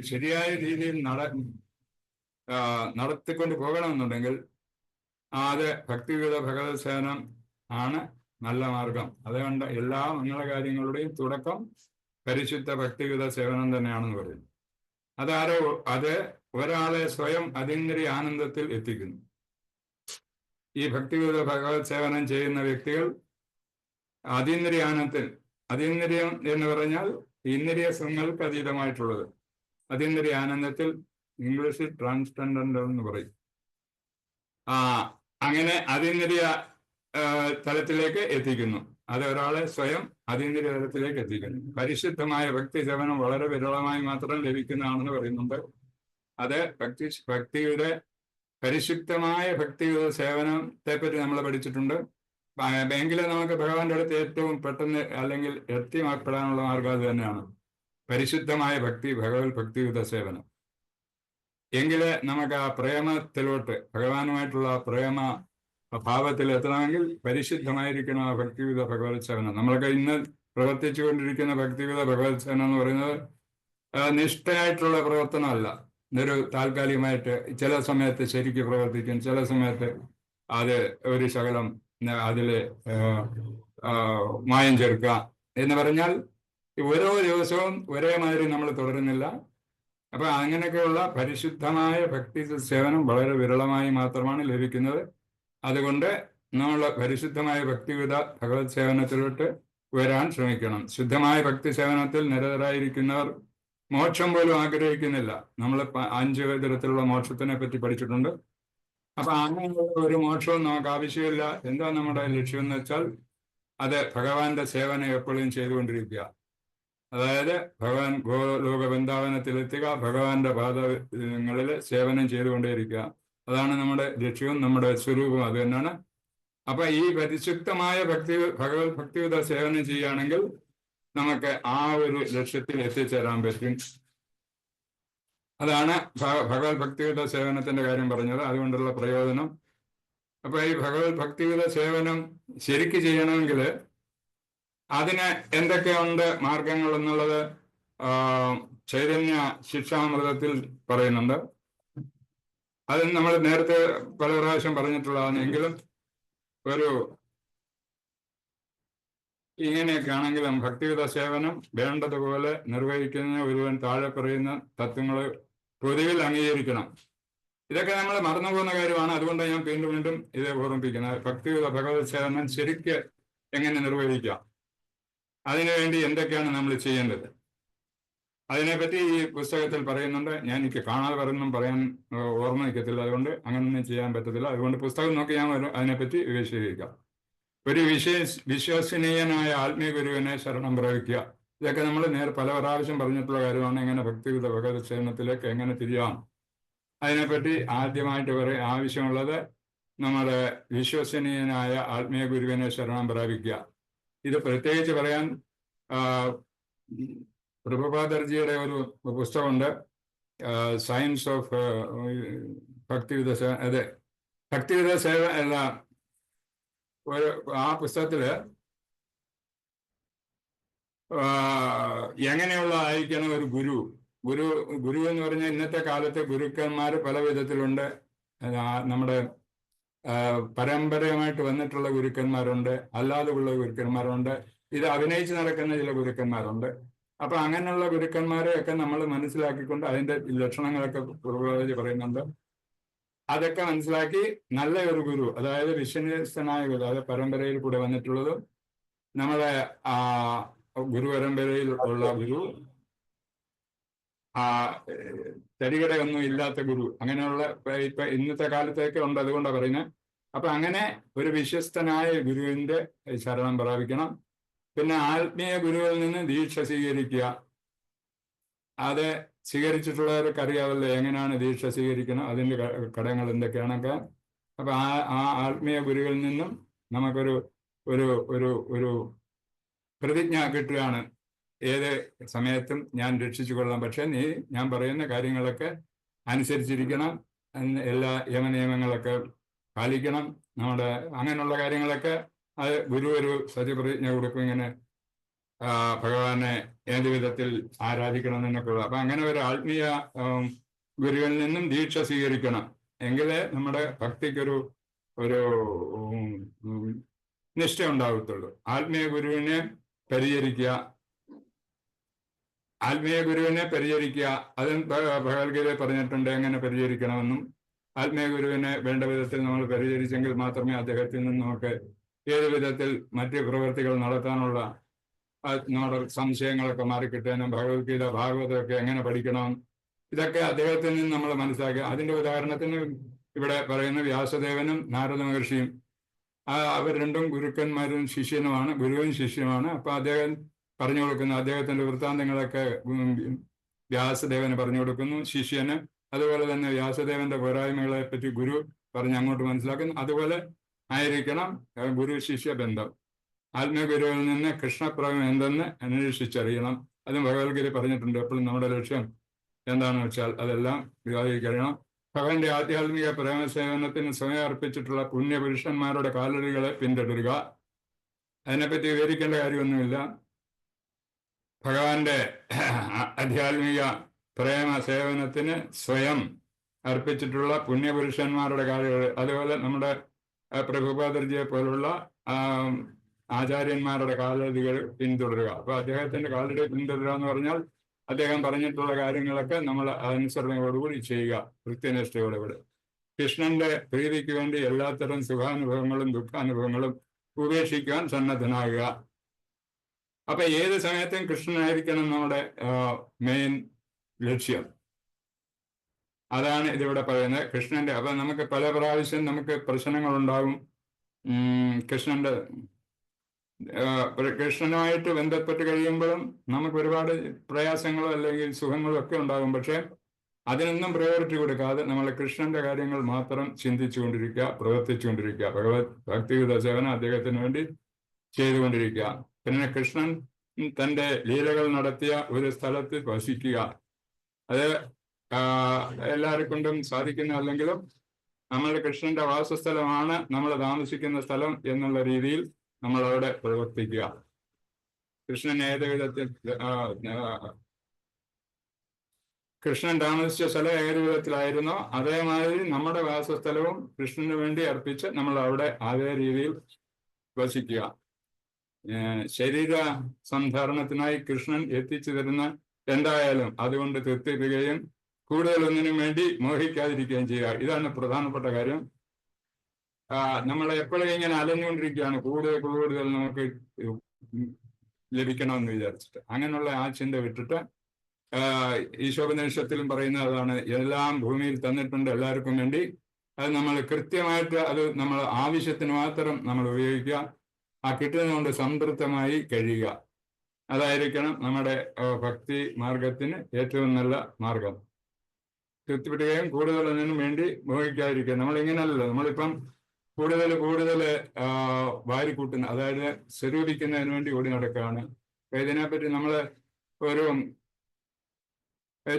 ശരിയായ രീതിയിൽ നടത്തിക്കൊണ്ട് പോകണമെന്നുണ്ടെങ്കിൽ അത് ഭക്തിയുത ഭഗവത് സേവനം ആണ് നല്ല മാർഗം. അതുകൊണ്ട് എല്ലാ മംഗളകാര്യങ്ങളുടെയും തുടക്കം പരിശുദ്ധ ഭക്തിയുത സേവനം തന്നെയാണെന്ന് പറയുന്നു. അത് ഒരാളെ സ്വയം അതീന്ദ്രിയ ആനന്ദത്തിൽ എത്തിക്കുന്നു. ഈ ഭക്തിയുത ഭഗവത് സേവനം ചെയ്യുന്ന വ്യക്തികൾ അതീന്ദ്രിയ ആനന്ദത്തിൽ, അതീന്ദ്രിയം എന്ന് പറഞ്ഞാൽ ഇന്ദ്രിയ സുഖങ്ങൾക്ക് അതീതമായിട്ടുള്ളത്. അതീന്ദ്രിയ ആനന്ദത്തിൽ ഇംഗ്ലീഷിൽ ട്രാൻസ്ചെൻഡന്റ് എന്ന് പറയും. അങ്ങനെ അതീന്ദ്രിയ തലത്തിലേക്ക് എത്തിക്കുന്നു. അത് ഒരാളെ സ്വയം അതീന്ദ്രിയ തലത്തിലേക്ക് എത്തിക്കുന്നു. പരിശുദ്ധമായ ഭക്തി സേവനം വളരെ വിരളമായി മാത്രം ലഭിക്കുന്നതാണെന്ന് പറയുന്നുണ്ട്. അത് ഭക്തിയുടെ പരിശുദ്ധമായ ഭക്തിയുടെ സേവനത്തെ പറ്റി നമ്മൾ പഠിച്ചിട്ടുണ്ട്. എങ്കിലും നമുക്ക് ഭഗവാന്റെ അടുത്ത് ഏറ്റവും പെട്ടെന്ന് അല്ലെങ്കിൽ എത്തിപ്പെടാനുള്ള മാർഗം അത് തന്നെയാണ്, പരിശുദ്ധമായ ഭക്തി, ഭഗവത് ഭക്തിയുത സേവനം. എങ്കില് നമുക്ക് ആ പ്രേമത്തിലോട്ട്, ഭഗവാനുമായിട്ടുള്ള പ്രേമ ഭാവത്തിൽ എത്തണമെങ്കിൽ പരിശുദ്ധമായിരിക്കണം ആ ഭക്തിയുത ഭഗവത് സേവനം. നമ്മളൊക്കെ ഇന്ന് പ്രവർത്തിച്ചു കൊണ്ടിരിക്കുന്ന ഭക്തിയുത ഭഗവത് സേവനം എന്ന് പറയുന്നത് നിഷ്ഠയായിട്ടുള്ള പ്രവർത്തനമല്ല. ഇതൊരു താൽക്കാലികമായിട്ട് ചില സമയത്ത് ശരിക്ക് പ്രവർത്തിക്കും, ചില സമയത്ത് അത് ഒരു ശകലം അതില് മായം ചേർക്കുക എന്ന് പറഞ്ഞാൽ ഓരോ ദിവസവും ഒരേമാതിരി നമ്മൾ തുടരുന്നില്ല. അപ്പൊ അങ്ങനെയൊക്കെയുള്ള പരിശുദ്ധമായ ഭക്തി സേവനം വളരെ വിരളമായി മാത്രമാണ് ലഭിക്കുന്നത്. അതുകൊണ്ട് നമ്മൾ പരിശുദ്ധമായ ഭക്തിയുത ഭഗവത് സേവനത്തിലോട്ട് വരാൻ ശ്രമിക്കണം. ശുദ്ധമായ ഭക്തി സേവനത്തിൽ നിരതരായിരിക്കുന്നവർ മോക്ഷം പോലും ആഗ്രഹിക്കുന്നില്ല. നമ്മൾ 5 തരത്തിലുള്ള മോക്ഷത്തിനെ പറ്റി പഠിച്ചിട്ടുണ്ട്. അപ്പൊ അങ്ങനെയുള്ള ഒരു മോക്ഷവും നമുക്ക് ആവശ്യമില്ല. എന്താ നമ്മുടെ ലക്ഷ്യം എന്ന് വെച്ചാൽ അത് ഭഗവാന്റെ സേവനം എപ്പോഴും ചെയ്തുകൊണ്ടിരിക്കുക. അതായത് ഭഗവാൻ ഗോലോക വൃന്ദാവനത്തിലെത്തുക, ഭഗവാന്റെ പാദങ്ങളിൽ സേവനം ചെയ്തുകൊണ്ടേയിരിക്കുക. അതാണ് നമ്മുടെ ലക്ഷ്യവും നമ്മുടെ സ്വരൂപവും അത് തന്നെയാണ്. അപ്പൊ ഈ പരിശുദ്ധമായ ഭഗവത് ഭക്തിയുത സേവനം ചെയ്യുകയാണെങ്കിൽ നമുക്ക് ആ ഒരു ലക്ഷ്യത്തിൽ എത്തിച്ചേരാൻ പറ്റും. അതാണ് ഭഗവത് ഭക്തിയുത സേവനത്തിന്റെ കാര്യം പറഞ്ഞത്, അതുകൊണ്ടുള്ള പ്രയോജനം. അപ്പൊ ഈ ഭഗവത് ഭക്തിയുത സേവനം ശരിക്ക് ചെയ്യണമെങ്കിൽ അതിന് എന്തൊക്കെയുണ്ട് മാർഗങ്ങൾ എന്നുള്ളത് ചൈതന്യ ശിക്ഷാമൃതത്തിൽ പറയുന്നുണ്ട്. അത് നമ്മൾ നേരത്തെ പല പ്രാവശ്യം പറഞ്ഞിട്ടുള്ളതാണ്. എങ്കിലും ഇങ്ങനെയൊക്കെ ആണെങ്കിലും ഭക്തിയുത സേവനം വേണ്ടതുപോലെ നിർവഹിക്കുന്ന ഒരുവൻ താഴെ പറയുന്ന തത്വങ്ങൾ പൊതുവിൽ അംഗീകരിക്കണം. ഇതൊക്കെ നമ്മൾ മറന്നു പോകുന്ന കാര്യമാണ്. അതുകൊണ്ട് ഞാൻ വീണ്ടും വീണ്ടും ഇത് ഓർമ്മിപ്പിക്കുന്നത്. ഭക്തിയുത ഭഗവത് സേവനം ശരിക്ക് എങ്ങനെ നിർവഹിക്കാം, അതിനുവേണ്ടി എന്തൊക്കെയാണ് നമ്മൾ ചെയ്യേണ്ടത്, അതിനെപ്പറ്റി ഈ പുസ്തകത്തിൽ പറയുന്നുണ്ട്. ഞാൻ എനിക്ക് കാണാതെ പറയാൻ ഓർമ്മ നിൽക്കത്തില്ല, അതുകൊണ്ട് അങ്ങനെയൊന്നും ചെയ്യാൻ പറ്റത്തില്ല. അതുകൊണ്ട് പുസ്തകം നോക്കി ഞാൻ അതിനെപ്പറ്റി വിശദീകരിക്കാം. ഒരു വിശ്വസനീയനായ ആത്മീയ ഗുരുവിനെ ശരണം പ്രാപിക്കുക. ഇതൊക്കെ നമ്മൾ പല പ്രാവശ്യം പറഞ്ഞിട്ടുള്ള കാര്യമാണ്. എങ്ങനെ ഭക്തിയുത ഭഗവത് സേവനത്തിലേക്ക് എങ്ങനെ തിരിയാം, അതിനെപ്പറ്റി ആദ്യമായിട്ട് ആവശ്യമുള്ളത് നമ്മുടെ വിശ്വസനീയനായ ആത്മീയ ഗുരുവിനെ ശരണം പ്രാപിക്കുക. ഇത് പ്രത്യേകിച്ച് പറയാൻ പ്രഭുപാദർജിയുടെ ഒരു പുസ്തകമുണ്ട്, സയൻസ് ഓഫ് ഭക്തിയുത അതെ ഭക്തിയുത സേവ അല്ല, ആ പുസ്തകത്തില് എങ്ങനെയുള്ള ആയിരിക്കണം ഒരു ഗുരു എന്ന് പറഞ്ഞാൽ ഇന്നത്തെ കാലത്ത് ഗുരുക്കന്മാർ പല വിധത്തിലുണ്ട്. നമ്മുടെ പരമ്പരയുമായിട്ട് വന്നിട്ടുള്ള ഗുരുക്കന്മാരുണ്ട്, അല്ലാതെയുള്ള ഗുരുക്കന്മാരുണ്ട്, ഇത് അഭിനയിച്ച് നടക്കുന്ന ചില ഗുരുക്കന്മാരുണ്ട്. അപ്പൊ അങ്ങനെയുള്ള ഗുരുക്കന്മാരെ ഒക്കെ നമ്മൾ മനസ്സിലാക്കിക്കൊണ്ട് അതിന്റെ ലക്ഷണങ്ങളൊക്കെ പറയുന്നുണ്ട്. അതൊക്കെ മനസ്സിലാക്കി നല്ല ഒരു ഗുരു, അതായത് വിശ്വസ്തനായ ഗുരു, അതായത് പരമ്പരയിൽ കൂടെ വന്നിട്ടുള്ളതും നമ്മുടെ ഗുരു പരമ്പരയിൽ ഉള്ള ഗുരു, തരികടയൊന്നും ഇല്ലാത്ത ഗുരു, അങ്ങനെയുള്ള ഇപ്പൊ ഇന്നത്തെ കാലത്തേക്ക് ഉണ്ട്. അതുകൊണ്ടാണ് പറയുന്നത്. അപ്പൊ അങ്ങനെ ഒരു വിശ്വസ്തനായ ഗുരുവിന്റെ ശരണം പ്രാപിക്കണം. പിന്നെ ആത്മീയ ഗുരുവിൽ നിന്ന് ദീക്ഷ സ്വീകരിക്കുക. അത് സ്വീകരിച്ചിട്ടുള്ളവർക്ക് അറിയാമല്ലോ എങ്ങനെയാണ് ദീക്ഷ സ്വീകരിക്കണം, അതിന്റെ ഘടകങ്ങൾ എന്തൊക്കെയാണൊക്കെ. അപ്പൊ ആ ആത്മീയ ഗുരുവിൽ നിന്നും നമുക്കൊരു ഒരു ഒരു ഒരു പ്രതിജ്ഞ കിട്ടുകയാണ്, ഏത് സമയത്തും ഞാൻ രക്ഷിച്ചു കൊള്ളാം, പക്ഷെ നീ ഞാൻ പറയുന്ന കാര്യങ്ങളൊക്കെ അനുസരിച്ചിരിക്കണം, എല്ലാ യമനിയമങ്ങളൊക്കെ പാലിക്കണം. നമ്മുടെ അങ്ങനെയുള്ള കാര്യങ്ങളൊക്കെ അത് ഗുരു ഒരു സത്യപ്രതിജ്ഞ കൊടുക്കും, ഇങ്ങനെ ഭഗവാനെ ഏത് വിധത്തിൽ ആരാധിക്കണം എന്നൊക്കെ ഉള്ളത്. അപ്പൊ അങ്ങനെ ഒരു ആത്മീയ ഗുരുവിൽ നിന്നും ദീക്ഷ സ്വീകരിക്കണം. എങ്കിലേ നമ്മുടെ ഭക്തിക്കൊരു ഒരു നിഷ്ഠ ഉണ്ടാകത്തുള്ളൂ. ആത്മീയ ഗുരുവിനെ പരിചരിക്കുക, അതും ഭഗവത്ഗീതയിൽ പറഞ്ഞിട്ടുണ്ട് എങ്ങനെ പരിചരിക്കണമെന്നും. ആത്മീയ ഗുരുവിനെ വേണ്ട വിധത്തിൽ നമ്മൾ പരിചരിച്ചെങ്കിൽ മാത്രമേ അദ്ദേഹത്തിൽ നിന്ന് നമുക്ക് ഏത് വിധത്തിൽ മറ്റ് പ്രവൃത്തികൾ നടത്താനുള്ള നമ്മുടെ സംശയങ്ങളൊക്കെ മാറിക്കിട്ടാനും ഭഗവത്ഗീത ഭാഗവതമൊക്കെ എങ്ങനെ പഠിക്കണം, ഇതൊക്കെ അദ്ദേഹത്തിൽ നിന്ന് നമ്മൾ മനസ്സിലാക്കുക. അതിന്റെ ഉദാഹരണത്തിന് ഇവിടെ പറയുന്ന വ്യാസദേവനും നാരദ മഹർഷിയും അവർ രണ്ടും ഗുരുക്കന്മാരും ശിഷ്യനുമാണ്, ഗുരുവും ശിഷ്യനുമാണ്. അപ്പൊ അദ്ദേഹം പറഞ്ഞു കൊടുക്കുന്നു, അദ്ദേഹത്തിന്റെ വൃത്താന്തങ്ങളൊക്കെ വ്യാസദേവന് പറഞ്ഞു കൊടുക്കുന്നു, ശിഷ്യന്. അതുപോലെ തന്നെ വ്യാസദേവന്റെ പോരായ്മകളെ പറ്റി ഗുരു പറഞ്ഞ് അങ്ങോട്ട് മനസ്സിലാക്കുന്നു. അതുപോലെ ആയിരിക്കണം ഗുരു ശിഷ്യ ബന്ധം. ആത്മീയഗുരുവിൽ നിന്ന് കൃഷ്ണപ്രേമം എന്തെന്ന് അന്വേഷിച്ചറിയണം. അതും ഭഗവത്ഗീത പറഞ്ഞിട്ടുണ്ട്. എപ്പോഴും നമ്മുടെ ലക്ഷ്യം എന്താണെന്ന് വെച്ചാൽ അതെല്ലാം വിവാഹിക്കണം. ഭഗവാന്റെ ആധ്യാത്മിക പ്രേമസേവനത്തിന് സ്വയം അർപ്പിച്ചിട്ടുള്ള പുണ്യപുരുഷന്മാരുടെ കാലടികളെ പിന്തുടരുക. അതിനെപ്പറ്റി വിവരിക്കേണ്ട കാര്യമൊന്നുമില്ല. ഭഗവാന്റെ ആധ്യാത്മിക പ്രേമ സേവനത്തിന് സ്വയം അർപ്പിച്ചിട്ടുള്ള പുണ്യപുരുഷന്മാരുടെ കാലകൾ, അതുപോലെ നമ്മുടെ പ്രഭുപാദർജിയെ പോലുള്ള ആചാര്യന്മാരുടെ കാലടികൾ പിന്തുടരുക. അപ്പൊ അദ്ദേഹത്തിന്റെ കാലടി പിന്തുടരുക എന്ന് പറഞ്ഞാൽ അദ്ദേഹം പറഞ്ഞിട്ടുള്ള കാര്യങ്ങളൊക്കെ നമ്മൾ അനുസരണയോടുകൂടി ചെയ്യുക, കൃത്യനിഷ്ഠയോടുകൂടി. കൃഷ്ണന്റെ പ്രീതിക്ക് വേണ്ടി എല്ലാത്തരം സുഖാനുഭവങ്ങളും ദുഃഖാനുഭവങ്ങളും ഉപേക്ഷിക്കാൻ സന്നദ്ധനാകുക. അപ്പൊ ഏത് സമയത്തും കൃഷ്ണനായിരിക്കണം നമ്മുടെ മെയിൻ ലക്ഷ്യം. അതാണ് ഇതിവിടെ പറയുന്നത് കൃഷ്ണന്റെ. അപ്പൊ നമുക്ക് പല പ്രാവശ്യം നമുക്ക് പ്രശ്നങ്ങളുണ്ടാകും. കൃഷ്ണനുമായിട്ട് ബന്ധപ്പെട്ട് കഴിയുമ്പോഴും നമുക്ക് ഒരുപാട് പ്രയാസങ്ങളോ അല്ലെങ്കിൽ സുഖങ്ങളോ ഒക്കെ ഉണ്ടാകും. പക്ഷെ അതിനൊന്നും പ്രയോറിറ്റി കൊടുക്കാതെ നമ്മൾ കൃഷ്ണന്റെ കാര്യങ്ങൾ മാത്രം ചിന്തിച്ചുകൊണ്ടിരിക്കുക, പ്രവർത്തിച്ചുകൊണ്ടിരിക്കുക. ഭക്തിയുത സേവനം അദ്ദേഹത്തിന് വേണ്ടി ചെയ്തുകൊണ്ടിരിക്കുക. പിന്നെ കൃഷ്ണൻ തന്റെ ലീലകൾ നടത്തിയ ഒരു സ്ഥലത്ത് വസിക്കുക. അത് എല്ലാവരെ കൊണ്ടും സാധിക്കുന്ന അല്ലെങ്കിലും നമ്മളുടെ കൃഷ്ണന്റെ വാസസ്ഥലമാണ് നമ്മൾ താമസിക്കുന്ന സ്ഥലം എന്നുള്ള രീതിയിൽ നമ്മൾ അവിടെ പ്രവർത്തിക്കുക. കൃഷ്ണൻ ഏത് വിധത്തിൽ കൃഷ്ണൻ താമസിച്ച സ്ഥലം ഏത് വിധത്തിലായിരുന്നോ അതേമാതിരി നമ്മുടെ വാസസ്ഥലവും കൃഷ്ണന് വേണ്ടി അർപ്പിച്ച് നമ്മൾ അവിടെ അതേ രീതിയിൽ വസിക്കുക. ശരീര സംധാരണത്തിനായി കൃഷ്ണൻ എത്തിച്ചു തരുന്ന എന്തായാലും അതുകൊണ്ട് തൃപ്തിപ്പെടുകയും കൂടുതൽ ഒന്നിനും വേണ്ടി മോഹിക്കാതിരിക്കുകയും ചെയ്യുക. ഇതാണ് പ്രധാനപ്പെട്ട കാര്യം. നമ്മൾ എപ്പോഴും ഇങ്ങനെ അലഞ്ഞുകൊണ്ടിരിക്കുകയാണ്, കൂടുതൽ നമുക്ക് ലഭിക്കണമെന്ന് വിചാരിച്ചിട്ട്. അങ്ങനെയുള്ള ആ ചിന്ത വിട്ടിട്ട് ഈശോപനിഷത്തിലും പറയുന്ന അതാണ്, എല്ലാം ഭൂമിയിൽ തന്നിട്ടുണ്ട് എല്ലാവർക്കും വേണ്ടി. അത് നമ്മൾ കൃത്യമായിട്ട് അത് നമ്മൾ ആവശ്യത്തിന് മാത്രം നമ്മൾ ഉപയോഗിക്കുക. ആ കിട്ടുന്നതുകൊണ്ട് സംതൃപ്തമായി കഴിയുക. അതായിരിക്കണം നമ്മുടെ ഭക്തി മാർഗത്തിന് ഏറ്റവും നല്ല മാർഗം. തൃപ്തിപ്പെടുകയും കൂടുതൽ ഒന്നിനും വേണ്ടി മോഹിക്കാതിരിക്കുക. നമ്മളിങ്ങനെയല്ലല്ലോ, നമ്മളിപ്പം കൂടുതൽ വാരിക്കൂട്ടുന്ന, അതായത് സ്വരൂപിക്കുന്നതിന് വേണ്ടി ഓടി നടക്കുകയാണ്. ഇതിനെപ്പറ്റി നമ്മൾ ഒരു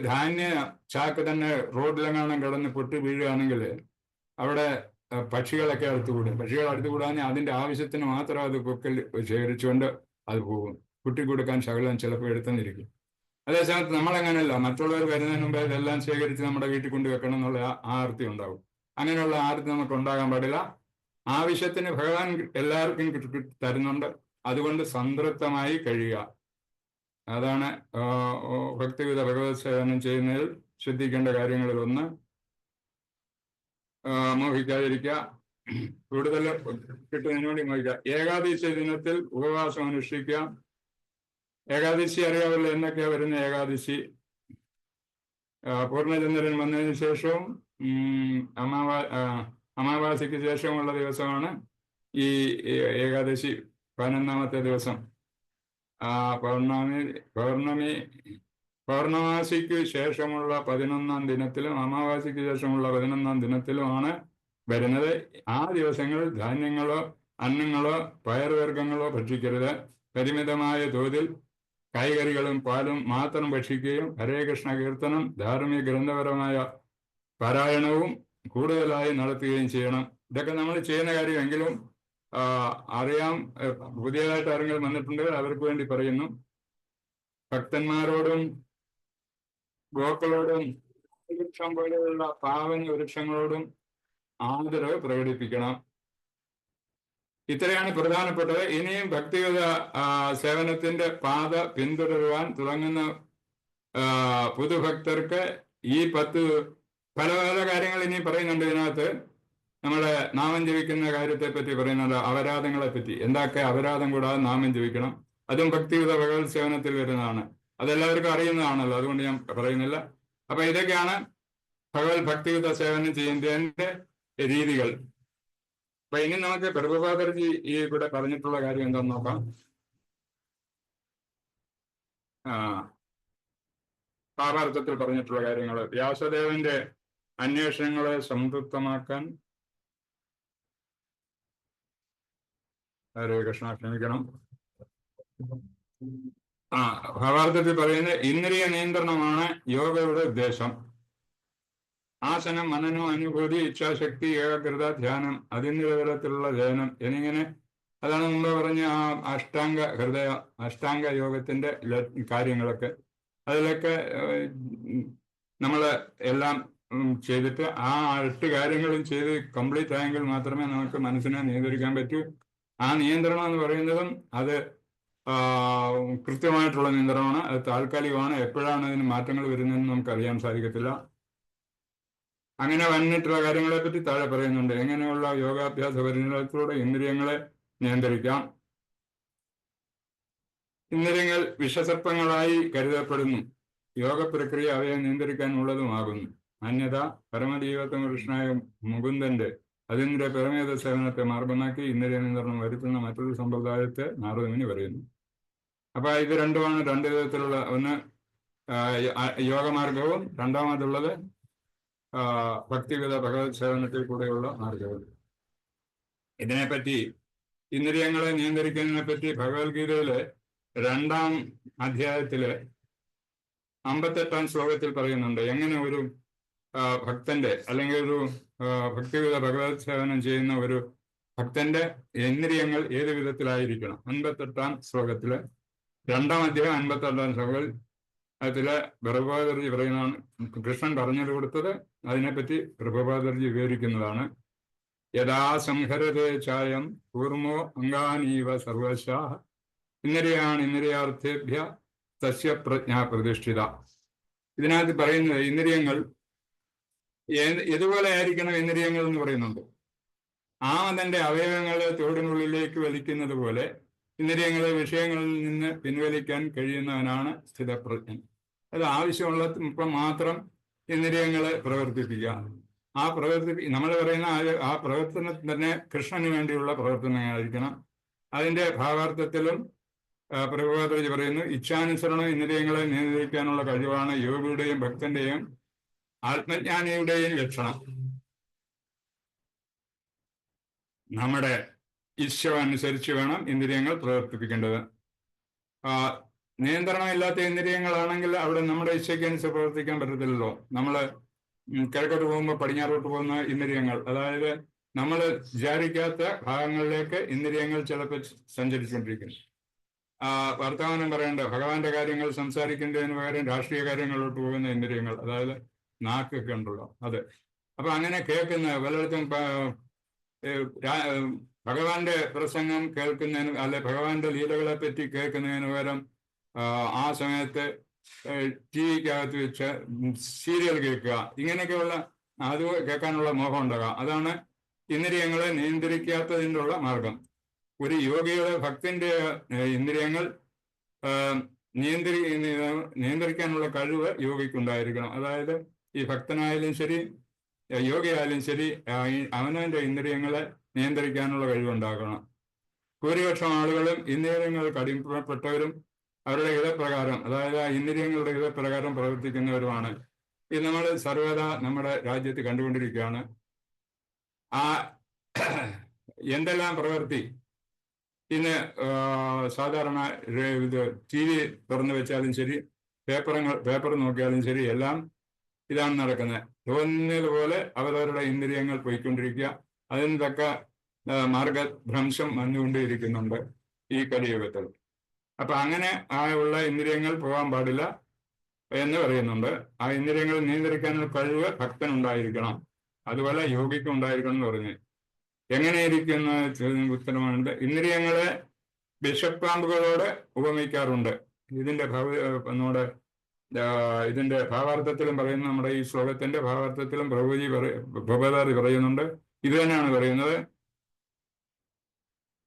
ധാന്യ ചാക്ക് തന്നെ റോഡിലെങ്ങാനും കിടന്ന് പൊട്ടി വീഴുകയാണെങ്കിൽ അവിടെ പക്ഷികളൊക്കെ അടുത്തുകൂടും. പക്ഷികൾ അടുത്തുകൂടാൻ അതിന്റെ ആവശ്യത്തിന് മാത്രം അത് കൊക്കിൽ ശേഖരിച്ചുകൊണ്ട് അത് പോകും. കുട്ടി കൊടുക്കാൻ ശകലം ചിലപ്പോൾ എടുത്തെന്നിരിക്കും. അതേസമയത്ത് നമ്മളെങ്ങനെയല്ല, മറ്റുള്ളവർ വരുന്നതിന് മുമ്പ് ഇതെല്ലാം ശേഖരിച്ച് നമ്മുടെ വീട്ടിൽ കൊണ്ടുവെക്കണം എന്നുള്ള ആർത്തി ഉണ്ടാവും. അങ്ങനെയുള്ള ആർത്തി നമുക്ക് ഉണ്ടാകാൻ പാടില്ല. ആവശ്യത്തിന് ഭഗവാൻ എല്ലാവർക്കും തരുന്നുണ്ട്. അതുകൊണ്ട് സംതൃപ്തമായി കഴിയുക. അതാണ് ഭക്തിവിധ ഭഗവത് സേവനം ചെയ്യുന്നതിൽ ശ്രദ്ധിക്കേണ്ട കാര്യങ്ങളിൽ ഒന്ന്. മോഹിക്കാതിരിക്കുക, കൂടുതൽ കിട്ടുന്നതിന് വേണ്ടി മോഹിക്കുക. ഏകാദശി ദിനത്തിൽ ഉപവാസം അനുഷ്ഠിക്കുക. ഏകാദശി അറിയാമല്ലോ എന്നൊക്കെയാ വരുന്ന ഏകാദശി. പൂർണ്ണചന്ദ്രൻ വന്നതിന് ശേഷവും അമാവാസിക്ക് ശേഷമുള്ള ദിവസമാണ് ഈ ഏകാദശി, 11ാമത്തെ ദിവസം. പൗർണമാസിക്ക് ശേഷമുള്ള 11ാം ദിനത്തിലും അമാവാസിക്ക് ശേഷമുള്ള 11ാം ദിനത്തിലുമാണ് വരുന്നത്. ആ ദിവസങ്ങളിൽ ധാന്യങ്ങളോ അന്നങ്ങളോ പയറുവർഗ്ഗങ്ങളോ ഭക്ഷിക്കരുത്. പരിമിതമായ തോതിൽ കായ്കറികളും പാലും മാത്രം ഭക്ഷിക്കുകയും ഹരേ കൃഷ്ണ കീർത്തനം, ധാർമ്മിക ഗ്രന്ഥപരമായ പാരായണവും കൂടുതലായി നടത്തുകയും ചെയ്യണം. ഇതൊക്കെ നമ്മൾ ചെയ്യുന്ന കാര്യമെങ്കിലും അറിയാം. പുതിയതായിട്ട് ആരെങ്കിലും വന്നിട്ടുണ്ടെങ്കിൽ അവർക്ക് വേണ്ടി പറയുന്നു. ഭക്തന്മാരോടും ഗോക്കളോടും വൃക്ഷം പോലെയുള്ള പാവന വൃക്ഷങ്ങളോടും ആദരവ് പ്രകടിപ്പിക്കണം. ഇത്രയാണ് പ്രധാനപ്പെട്ടത്. ഇനിയും ഭക്തിഗത സേവനത്തിന്റെ പാത പിന്തുടരുവാൻ തുടങ്ങുന്ന പുതുഭക്തർക്ക് ഈ 10 പല കാര്യങ്ങൾ ഇനി പറയുന്നുണ്ട്. ഇതിനകത്ത് നമ്മുടെ നാമം ജപിക്കുന്ന കാര്യത്തെ പറ്റി പറയുന്നുണ്ട്, അപരാധങ്ങളെ പറ്റി. എന്തൊക്കെ അപരാധം കൂടാതെ നാമം ജപിക്കണം. അതും ഭക്തിയുത ഭഗവത് സേവനത്തിൽ വരുന്നതാണ്. അതെല്ലാവർക്കും അറിയുന്നതാണല്ലോ, അതുകൊണ്ട് ഞാൻ പറയുന്നില്ല. അപ്പൊ ഇതൊക്കെയാണ് ഭഗവത് ഭക്തിയുത സേവനം ചെയ്യുന്നതിന്റെ രീതികൾ. അപ്പൊ ഇനി നമുക്ക് പ്രഭുപാദർജി ഈ ഇവിടെ പറഞ്ഞിട്ടുള്ള കാര്യം എന്താന്ന് നോക്കാം. ഭാവാർത്ഥത്തിൽ പറഞ്ഞിട്ടുള്ള കാര്യങ്ങൾ വ്യാസദേവന്റെ അന്വേഷണങ്ങളെ സംതൃപ്തമാക്കാൻ, ഹരേ കൃഷ്ണ, ക്ഷമിക്കണം. ഭാവാർത്ഥത്തിൽ പറയുന്നത് ഇന്ദ്രിയ നിയന്ത്രണമാണ് യോഗയുടെ ഉദ്ദേശം. ആസനം, മനനം, അനുഭൂതി, ഇച്ഛാശക്തി, ഏകാഗ്രത, ധ്യാനം, അതിൻ്റെ തരത്തിലുള്ള ധ്യാനം എന്നിങ്ങനെ, അതാണ് മുമ്പ് പറഞ്ഞ ആ അഷ്ടാംഗ യോഗത്തിന്റെ കാര്യങ്ങളൊക്കെ. അതിലൊക്കെ നമ്മൾ എല്ലാം ചെയ്തിട്ട് ആ 8 കാര്യങ്ങളും ചെയ്ത് കംപ്ലീറ്റ് ആയെങ്കിൽ മാത്രമേ നമുക്ക് മനസ്സിനെ നിയന്ത്രിക്കാൻ പറ്റൂ. ആ നിയന്ത്രണം എന്ന് പറയുന്നതും അത് കൃത്യമായിട്ടുള്ള നിയന്ത്രണമാണ്. അത് താൽക്കാലികമാണ്. എപ്പോഴാണ് അതിന് മാറ്റങ്ങൾ വരുന്നതെന്ന് നമുക്ക് അറിയാൻ സാധിക്കത്തില്ല. അങ്ങനെ വന്നിട്ടുള്ള കാര്യങ്ങളെ പറ്റി താഴെ പറയുന്നുണ്ട്. എങ്ങനെയുള്ള യോഗാഭ്യാസ പരിശീലനത്തിലൂടെ ഇന്ദ്രിയങ്ങളെ നിയന്ത്രിക്കാം. ഇന്ദ്രിയങ്ങൾ വിഷസർപ്പങ്ങളായി കരുതപ്പെടുന്നു. യോഗ പ്രക്രിയ അവയെ നിയന്ത്രിക്കാനുള്ളതുമാകുന്നു. അന്യത പരമദൈവത്വം കൃഷ്ണനായ മുകുന്ദന്റെ അതിന്റെ പരമേത സേവനത്തെ മാർഗമാക്കി ഇന്ദ്രിയ നിയന്ത്രണം വരുത്തുന്ന മറ്റൊരു സമ്പ്രദായത്തെ നാരദമുനി പറയുന്നു. അപ്പൊ ഇത് രണ്ടുമാണ് 2 വിധത്തിലുള്ള, ഒന്ന് യോഗമാർഗവും രണ്ടാമതുള്ളത് ഭക്തിഗത ഭഗവത് സേവനത്തിൽ കൂടെയുള്ള മാർഗവും. ഇതിനെപ്പറ്റി ഇന്ദ്രിയങ്ങളെ നിയന്ത്രിക്കുന്നതിനെ പറ്റി ഭഗവത്ഗീതയിലെ 2-ാം അധ്യായത്തിലെ 58-ാം ശ്ലോകത്തിൽ പറയുന്നുണ്ട്. എങ്ങനെ ഒരു ഭക്തന്റെ അല്ലെങ്കിൽ ഒരു ഭക്തിഗത ഭഗവത് സേവനം ചെയ്യുന്ന ഒരു ഭക്തന്റെ ഇന്ദ്രിയങ്ങൾ ഏത് വിധത്തിലായിരിക്കണം. 58-ാം ശ്ലോകത്തില് 2-ാം അധ്യായം 58-ാം ശ്ലോകത്തിൽ അതില് പ്രഭുപാദർജി പറയുന്നതാണ്. കൃഷ്ണൻ പറഞ്ഞത് കൊടുത്തത് അതിനെപ്പറ്റി പ്രഭുപാദർജി വിവരിക്കുന്നതാണ്. യഥാ സംഹരതേ ചായം കൂർമോ അംഗാനീവ സർവശാ ഇന്ദ്രിയാർത്ഥേഭ്യ തസ്യ പ്രജ്ഞ പ്രതിഷ്ഠിത. ഇതിനകത്ത് പറയുന്നത് ഇന്ദ്രിയങ്ങൾ ഇതുപോലെ ആയിരിക്കണം. ഇന്ദ്രിയങ്ങൾ എന്ന് പറയുന്നുണ്ട്. തന്റെ അവയവങ്ങളെ തോടിനുള്ളിലേക്ക് വലിക്കുന്നത് പോലെ ഇന്ദ്രിയങ്ങളെ വിഷയങ്ങളിൽ നിന്ന് പിൻവലിക്കാൻ കഴിയുന്നവനാണ് സ്ഥിതപ്രജ്ഞൻ. അത് ആവശ്യമുള്ള മാത്രം ഇന്ദ്രിയങ്ങളെ പ്രവർത്തിപ്പിക്കുക. നമ്മൾ പറയുന്ന ആ പ്രവർത്തനം തന്നെ കൃഷ്ണന് വേണ്ടിയുള്ള പ്രവർത്തനങ്ങളായിരിക്കണം. അതിന്റെ ഭാവാർത്ഥത്തിലും പ്രഭുപാദർജി പറയുന്നു, ഇച്ഛാനുസരണം ഇന്ദ്രിയങ്ങളെ നിയന്ത്രിക്കാനുള്ള കഴിവാണ് യോഗിയുടെയും ഭക്തന്റെയും ആത്മജ്ഞാനിയുടെയും ലക്ഷണം. നമ്മുടെ ഇച്ഛ അനുസരിച്ച് വേണം ഇന്ദ്രിയങ്ങൾ പ്രവർത്തിപ്പിക്കേണ്ടത്. നിയന്ത്രണമില്ലാത്ത ഇന്ദ്രിയങ്ങളാണെങ്കിൽ അവിടെ നമ്മുടെ ഇച്ഛയ്ക്കനുസരിച്ച് പ്രവർത്തിക്കാൻ പറ്റത്തില്ലല്ലോ. നമ്മൾ കിഴക്കോട്ട് പോകുമ്പോൾ പടിഞ്ഞാറോട്ട് പോകുന്ന ഇന്ദ്രിയങ്ങൾ, അതായത് നമ്മൾ വിചാരിക്കാത്ത ഭാഗങ്ങളിലേക്ക് ഇന്ദ്രിയങ്ങൾ ചിലപ്പോൾ സഞ്ചരിച്ചുകൊണ്ടിരിക്കുന്നു. വർത്തമാനം പറയേണ്ട ഭഗവാന്റെ കാര്യങ്ങൾ സംസാരിക്കുന്നതിന് പകരം രാഷ്ട്രീയ കാര്യങ്ങളിലോട്ട് പോകുന്ന ഇന്ദ്രിയങ്ങൾ, അതായത് നാക്കൊക്കെ ഉണ്ടല്ലോ അത്. അപ്പൊ അങ്ങനെ കേൾക്കുന്ന പലയിടത്തും ഭഗവാന്റെ പ്രസംഗം കേൾക്കുന്നതിന്, അല്ലെ ഭഗവാന്റെ ലീലകളെ പറ്റി കേൾക്കുന്നതിന് പകരം ആ സമയത്ത് ടിവിക്കകത്ത് വെച്ച് സീരിയൽ കേൾക്കുക, ഇങ്ങനെയൊക്കെയുള്ള അത് കേൾക്കാനുള്ള മോഹം ഉണ്ടാകാം. അതാണ് ഇന്ദ്രിയങ്ങളെ നിയന്ത്രിക്കാത്തതിനുള്ള മാർഗം. ഒരു യോഗിയുടെ ഭക്തിന്റെ ഇന്ദ്രിയങ്ങൾ നിയന്ത്രിക്കാനുള്ള കഴിവ് യോഗിക്കുണ്ടായിരിക്കണം. അതായത് ഈ ഭക്തനായാലും ശരി യോഗിയായാലും ശരി അവനവന്റെ ഇന്ദ്രിയങ്ങളെ നിയന്ത്രിക്കാനുള്ള കഴിവുണ്ടാക്കണം. ഭൂരിപക്ഷം ആളുകളും ഇന്ദ്രിയങ്ങൾക്ക് അടിമപ്പെട്ടവരും അവരുടെ ഹിതപ്രകാരം, അതായത് ആ ഇന്ദ്രിയങ്ങളുടെ ഹിതപ്രകാരം പ്രവർത്തിക്കുന്നവരുമാണ്. ഇത് നമ്മൾ സർവ്വത നമ്മുടെ രാജ്യത്ത് കണ്ടുകൊണ്ടിരിക്കുകയാണ്. എന്തെല്ലാം പ്രവൃത്തി ഇന്ന് സാധാരണ ഇത് TV തുറന്നു വെച്ചാലും ശരി, പേപ്പർ നോക്കിയാലും ശരി, എല്ലാം ഇതാണ് നടക്കുന്നത്. തോന്നുന്നതുപോലെ അവരവരുടെ ഇന്ദ്രിയങ്ങൾ പോയിക്കൊണ്ടിരിക്കുക. അതിന് തക്ക മാർഗഭ്രംശം വന്നുകൊണ്ടേയിരിക്കുന്നുണ്ട് ഈ കലിയുഗത്തിൽ. അപ്പൊ അങ്ങനെ ഉള്ള ഇന്ദ്രിയങ്ങൾ പോകാൻ പാടില്ല എന്ന് പറയുന്നുണ്ട്. ആ ഇന്ദ്രിയങ്ങൾ നിയന്ത്രിക്കാനുള്ള കഴിവ് ഭക്തനുണ്ടായിരിക്കണം, അതുപോലെ യോഗിക്കും ഉണ്ടായിരിക്കണം എന്ന് പറഞ്ഞു. എങ്ങനെയിരിക്കുന്ന ഉത്തരമാണുണ്ട്. ഇന്ദ്രിയങ്ങളെ വിഷപ്പാമ്പുകളോട് ഉപമിക്കാറുണ്ട്. നമ്മുടെ ഇതിന്റെ ഭാവാർത്ഥത്തിലും പറയുന്ന, നമ്മുടെ ഈ ശ്ലോകത്തിന്റെ ഭാവാർത്ഥത്തിലും പ്രഭുപാദർജി പറയുന്നുണ്ട്. ഇത് തന്നെയാണ് പറയുന്നത്.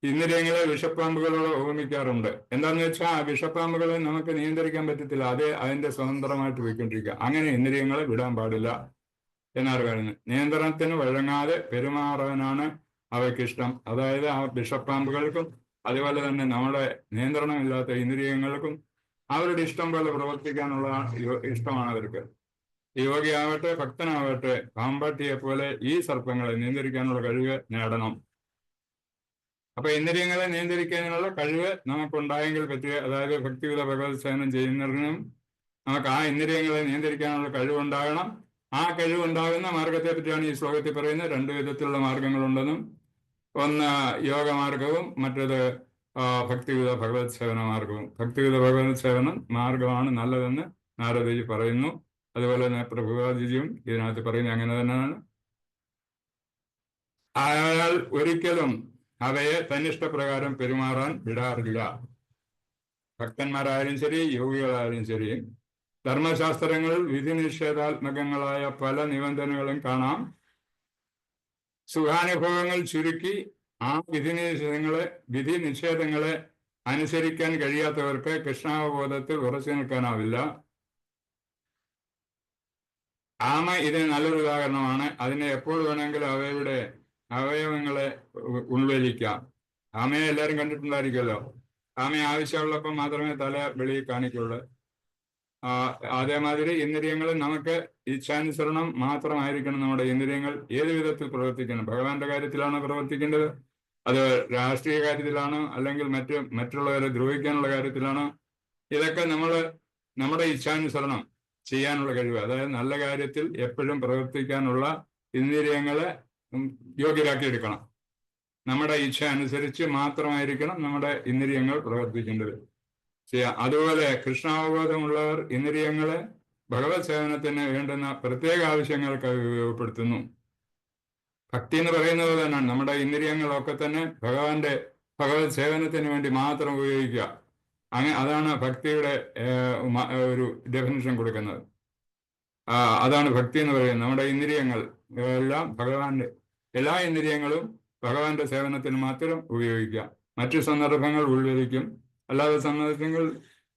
ഇന്ദ്രിയങ്ങളെ വിഷപ്പാമ്പുകളോട് ഉപമിക്കാറുണ്ട്. എന്താന്ന് വെച്ചാൽ ആ വിഷപ്പാമ്പുകളെ നമുക്ക് നിയന്ത്രിക്കാൻ പറ്റത്തില്ല, അത് അതിന്റെ സ്വതന്ത്രമായിട്ട് പോയിക്കൊണ്ടിരിക്കുക. അങ്ങനെ ഇന്ദ്രിയങ്ങളെ വിടാൻ പാടില്ല എന്നാണ് പറയുന്നത്. നിയന്ത്രണത്തിന് വഴങ്ങാതെ പെരുമാറാനാണ് അവയ്ക്കിഷ്ടം. അതായത് ആ വിഷപ്പാമ്പുകൾക്കും അതുപോലെ തന്നെ നമ്മുടെ നിയന്ത്രണമില്ലാത്ത ഇന്ദ്രിയങ്ങൾക്കും അവരുടെ ഇഷ്ടം പോലെ പ്രവർത്തിക്കാനുള്ള ഇഷ്ടമാണ് അവർക്ക്. യോഗിയാവട്ടെ ഭക്തനാവട്ടെ പാമ്പാട്ടിയെ പോലെ ഈ സർപ്പങ്ങളെ നിയന്ത്രിക്കാനുള്ള കഴിവ് നേടണം. അപ്പൊ ഇന്ദ്രിയങ്ങളെ നിയന്ത്രിക്കാനുള്ള കഴിവ് നമുക്കുണ്ടായെങ്കിൽ പറ്റുക, അതായത് ഭക്തിയുത ഭഗവത് സേവനം ചെയ്യുന്നതിനും നമുക്ക് ആ ഇന്ദ്രിയങ്ങളെ നിയന്ത്രിക്കാനുള്ള കഴിവുണ്ടാകണം. ആ കഴിവുണ്ടാകുന്ന മാർഗത്തെ പറ്റിയാണ് ഈ ശ്ലോകത്തിൽ പറയുന്നത്. 2 വിധത്തിലുള്ള മാർഗങ്ങളുണ്ടെന്നും, ഒന്ന് യോഗമാർഗവും മറ്റേത് ഭക്തിയുത ഭഗവത് സേവന മാർഗവും. ഭക്തിയുത ഭഗവത് സേവന മാർഗമാണ് നല്ലതെന്ന് നാരദജി പറയുന്നു. അതുപോലെ തന്നെ പ്രഭുപാദിജിയും ഇതിനകത്ത് പറയുന്നത് അങ്ങനെ തന്നെയാണ്. അയാൾ ഒരിക്കലും അവയെ തന്നിഷ്ടപ്രകാരം പെരുമാറാൻ വിടാറില്ല. ഭക്തന്മാരായാലും ശരി യോഗികളായാലും ശരി. ധർമ്മശാസ്ത്രങ്ങളിൽ വിധി നിഷേധാത്മകങ്ങളായ പല നിബന്ധനകളും കാണാം. സുഖാനുഭവങ്ങൾ ചുരുക്കി ആ വിധി നിഷേധങ്ങളെ അനുസരിക്കാൻ കഴിയാത്തവർക്ക് കൃഷ്ണാവബോധത്തിൽ ഉറച്ചു നിൽക്കാനാവില്ല. ആമ ഇതിന് നല്ലൊരു ഉദാഹരണമാണ്. അതിനെ എപ്പോൾ വേണമെങ്കിലും അവയുടെ അവയവങ്ങളെ ഉൾവലിക്കാം. ആമയെ എല്ലാവരും കണ്ടിട്ടുണ്ടായിരിക്കുമല്ലോ. ആമയെ ആവശ്യമുള്ളപ്പോൾ മാത്രമേ തല വെളിയിൽ കാണിക്കുള്ളൂ. അതേമാതിരി ഇന്ദ്രിയങ്ങൾ നമുക്ക് ഇച്ഛാനുസരണം മാത്രമായിരിക്കണം. നമ്മുടെ ഇന്ദ്രിയങ്ങൾ ഏത് വിധത്തിൽ പ്രവർത്തിക്കണം? ഭഗവാന്റെ കാര്യത്തിലാണോ പ്രവർത്തിക്കേണ്ടത്? അത് രാഷ്ട്രീയ കാര്യത്തിലാണോ? അല്ലെങ്കിൽ മറ്റുള്ളവരെ ദ്രോഹിക്കാനുള്ള കാര്യത്തിലാണോ? ഇതൊക്കെ നമ്മുടെ ഇച്ഛാനുസരണം ചെയ്യാനുള്ള കഴിവ്, അതായത് നല്ല കാര്യത്തിൽ എപ്പോഴും പ്രവർത്തിക്കാനുള്ള ഇന്ദ്രിയങ്ങളെ യോഗ്യരാക്കിയെടുക്കണം. നമ്മുടെ ഇച്ഛ അനുസരിച്ച് മാത്രമായിരിക്കണം നമ്മുടെ ഇന്ദ്രിയങ്ങൾ പ്രവർത്തിക്കേണ്ടത്. അതുപോലെ കൃഷ്ണാവബോധമുള്ളവർ ഇന്ദ്രിയങ്ങളെ ഭഗവത് സേവനത്തിന് വേണ്ടുന്ന പ്രത്യേക ആവശ്യങ്ങൾക്കായി ഉപയോഗപ്പെടുത്തുന്നു. ഭക്തി എന്ന് പറയുന്നത് തന്നെയാണ് നമ്മുടെ ഇന്ദ്രിയങ്ങളൊക്കെ തന്നെ ഭഗവത് സേവനത്തിന് വേണ്ടി മാത്രം ഉപയോഗിക്കുക. അതാണ് ഭക്തിയുടെ ഒരു ഡെഫിനിഷൻ കൊടുക്കുന്നത്. അതാണ് ഭക്തി എന്ന് പറയുന്നത്. നമ്മുടെ ഇന്ദ്രിയങ്ങൾ എല്ലാം എല്ലാ ഇന്ദ്രിയങ്ങളും ഭഗവാന്റെ സേവനത്തിന് മാത്രം ഉപയോഗിക്കുക. മറ്റു സന്ദർഭങ്ങൾ ഉൾവലിക്കും, അല്ലാതെ സന്ദർഭങ്ങൾ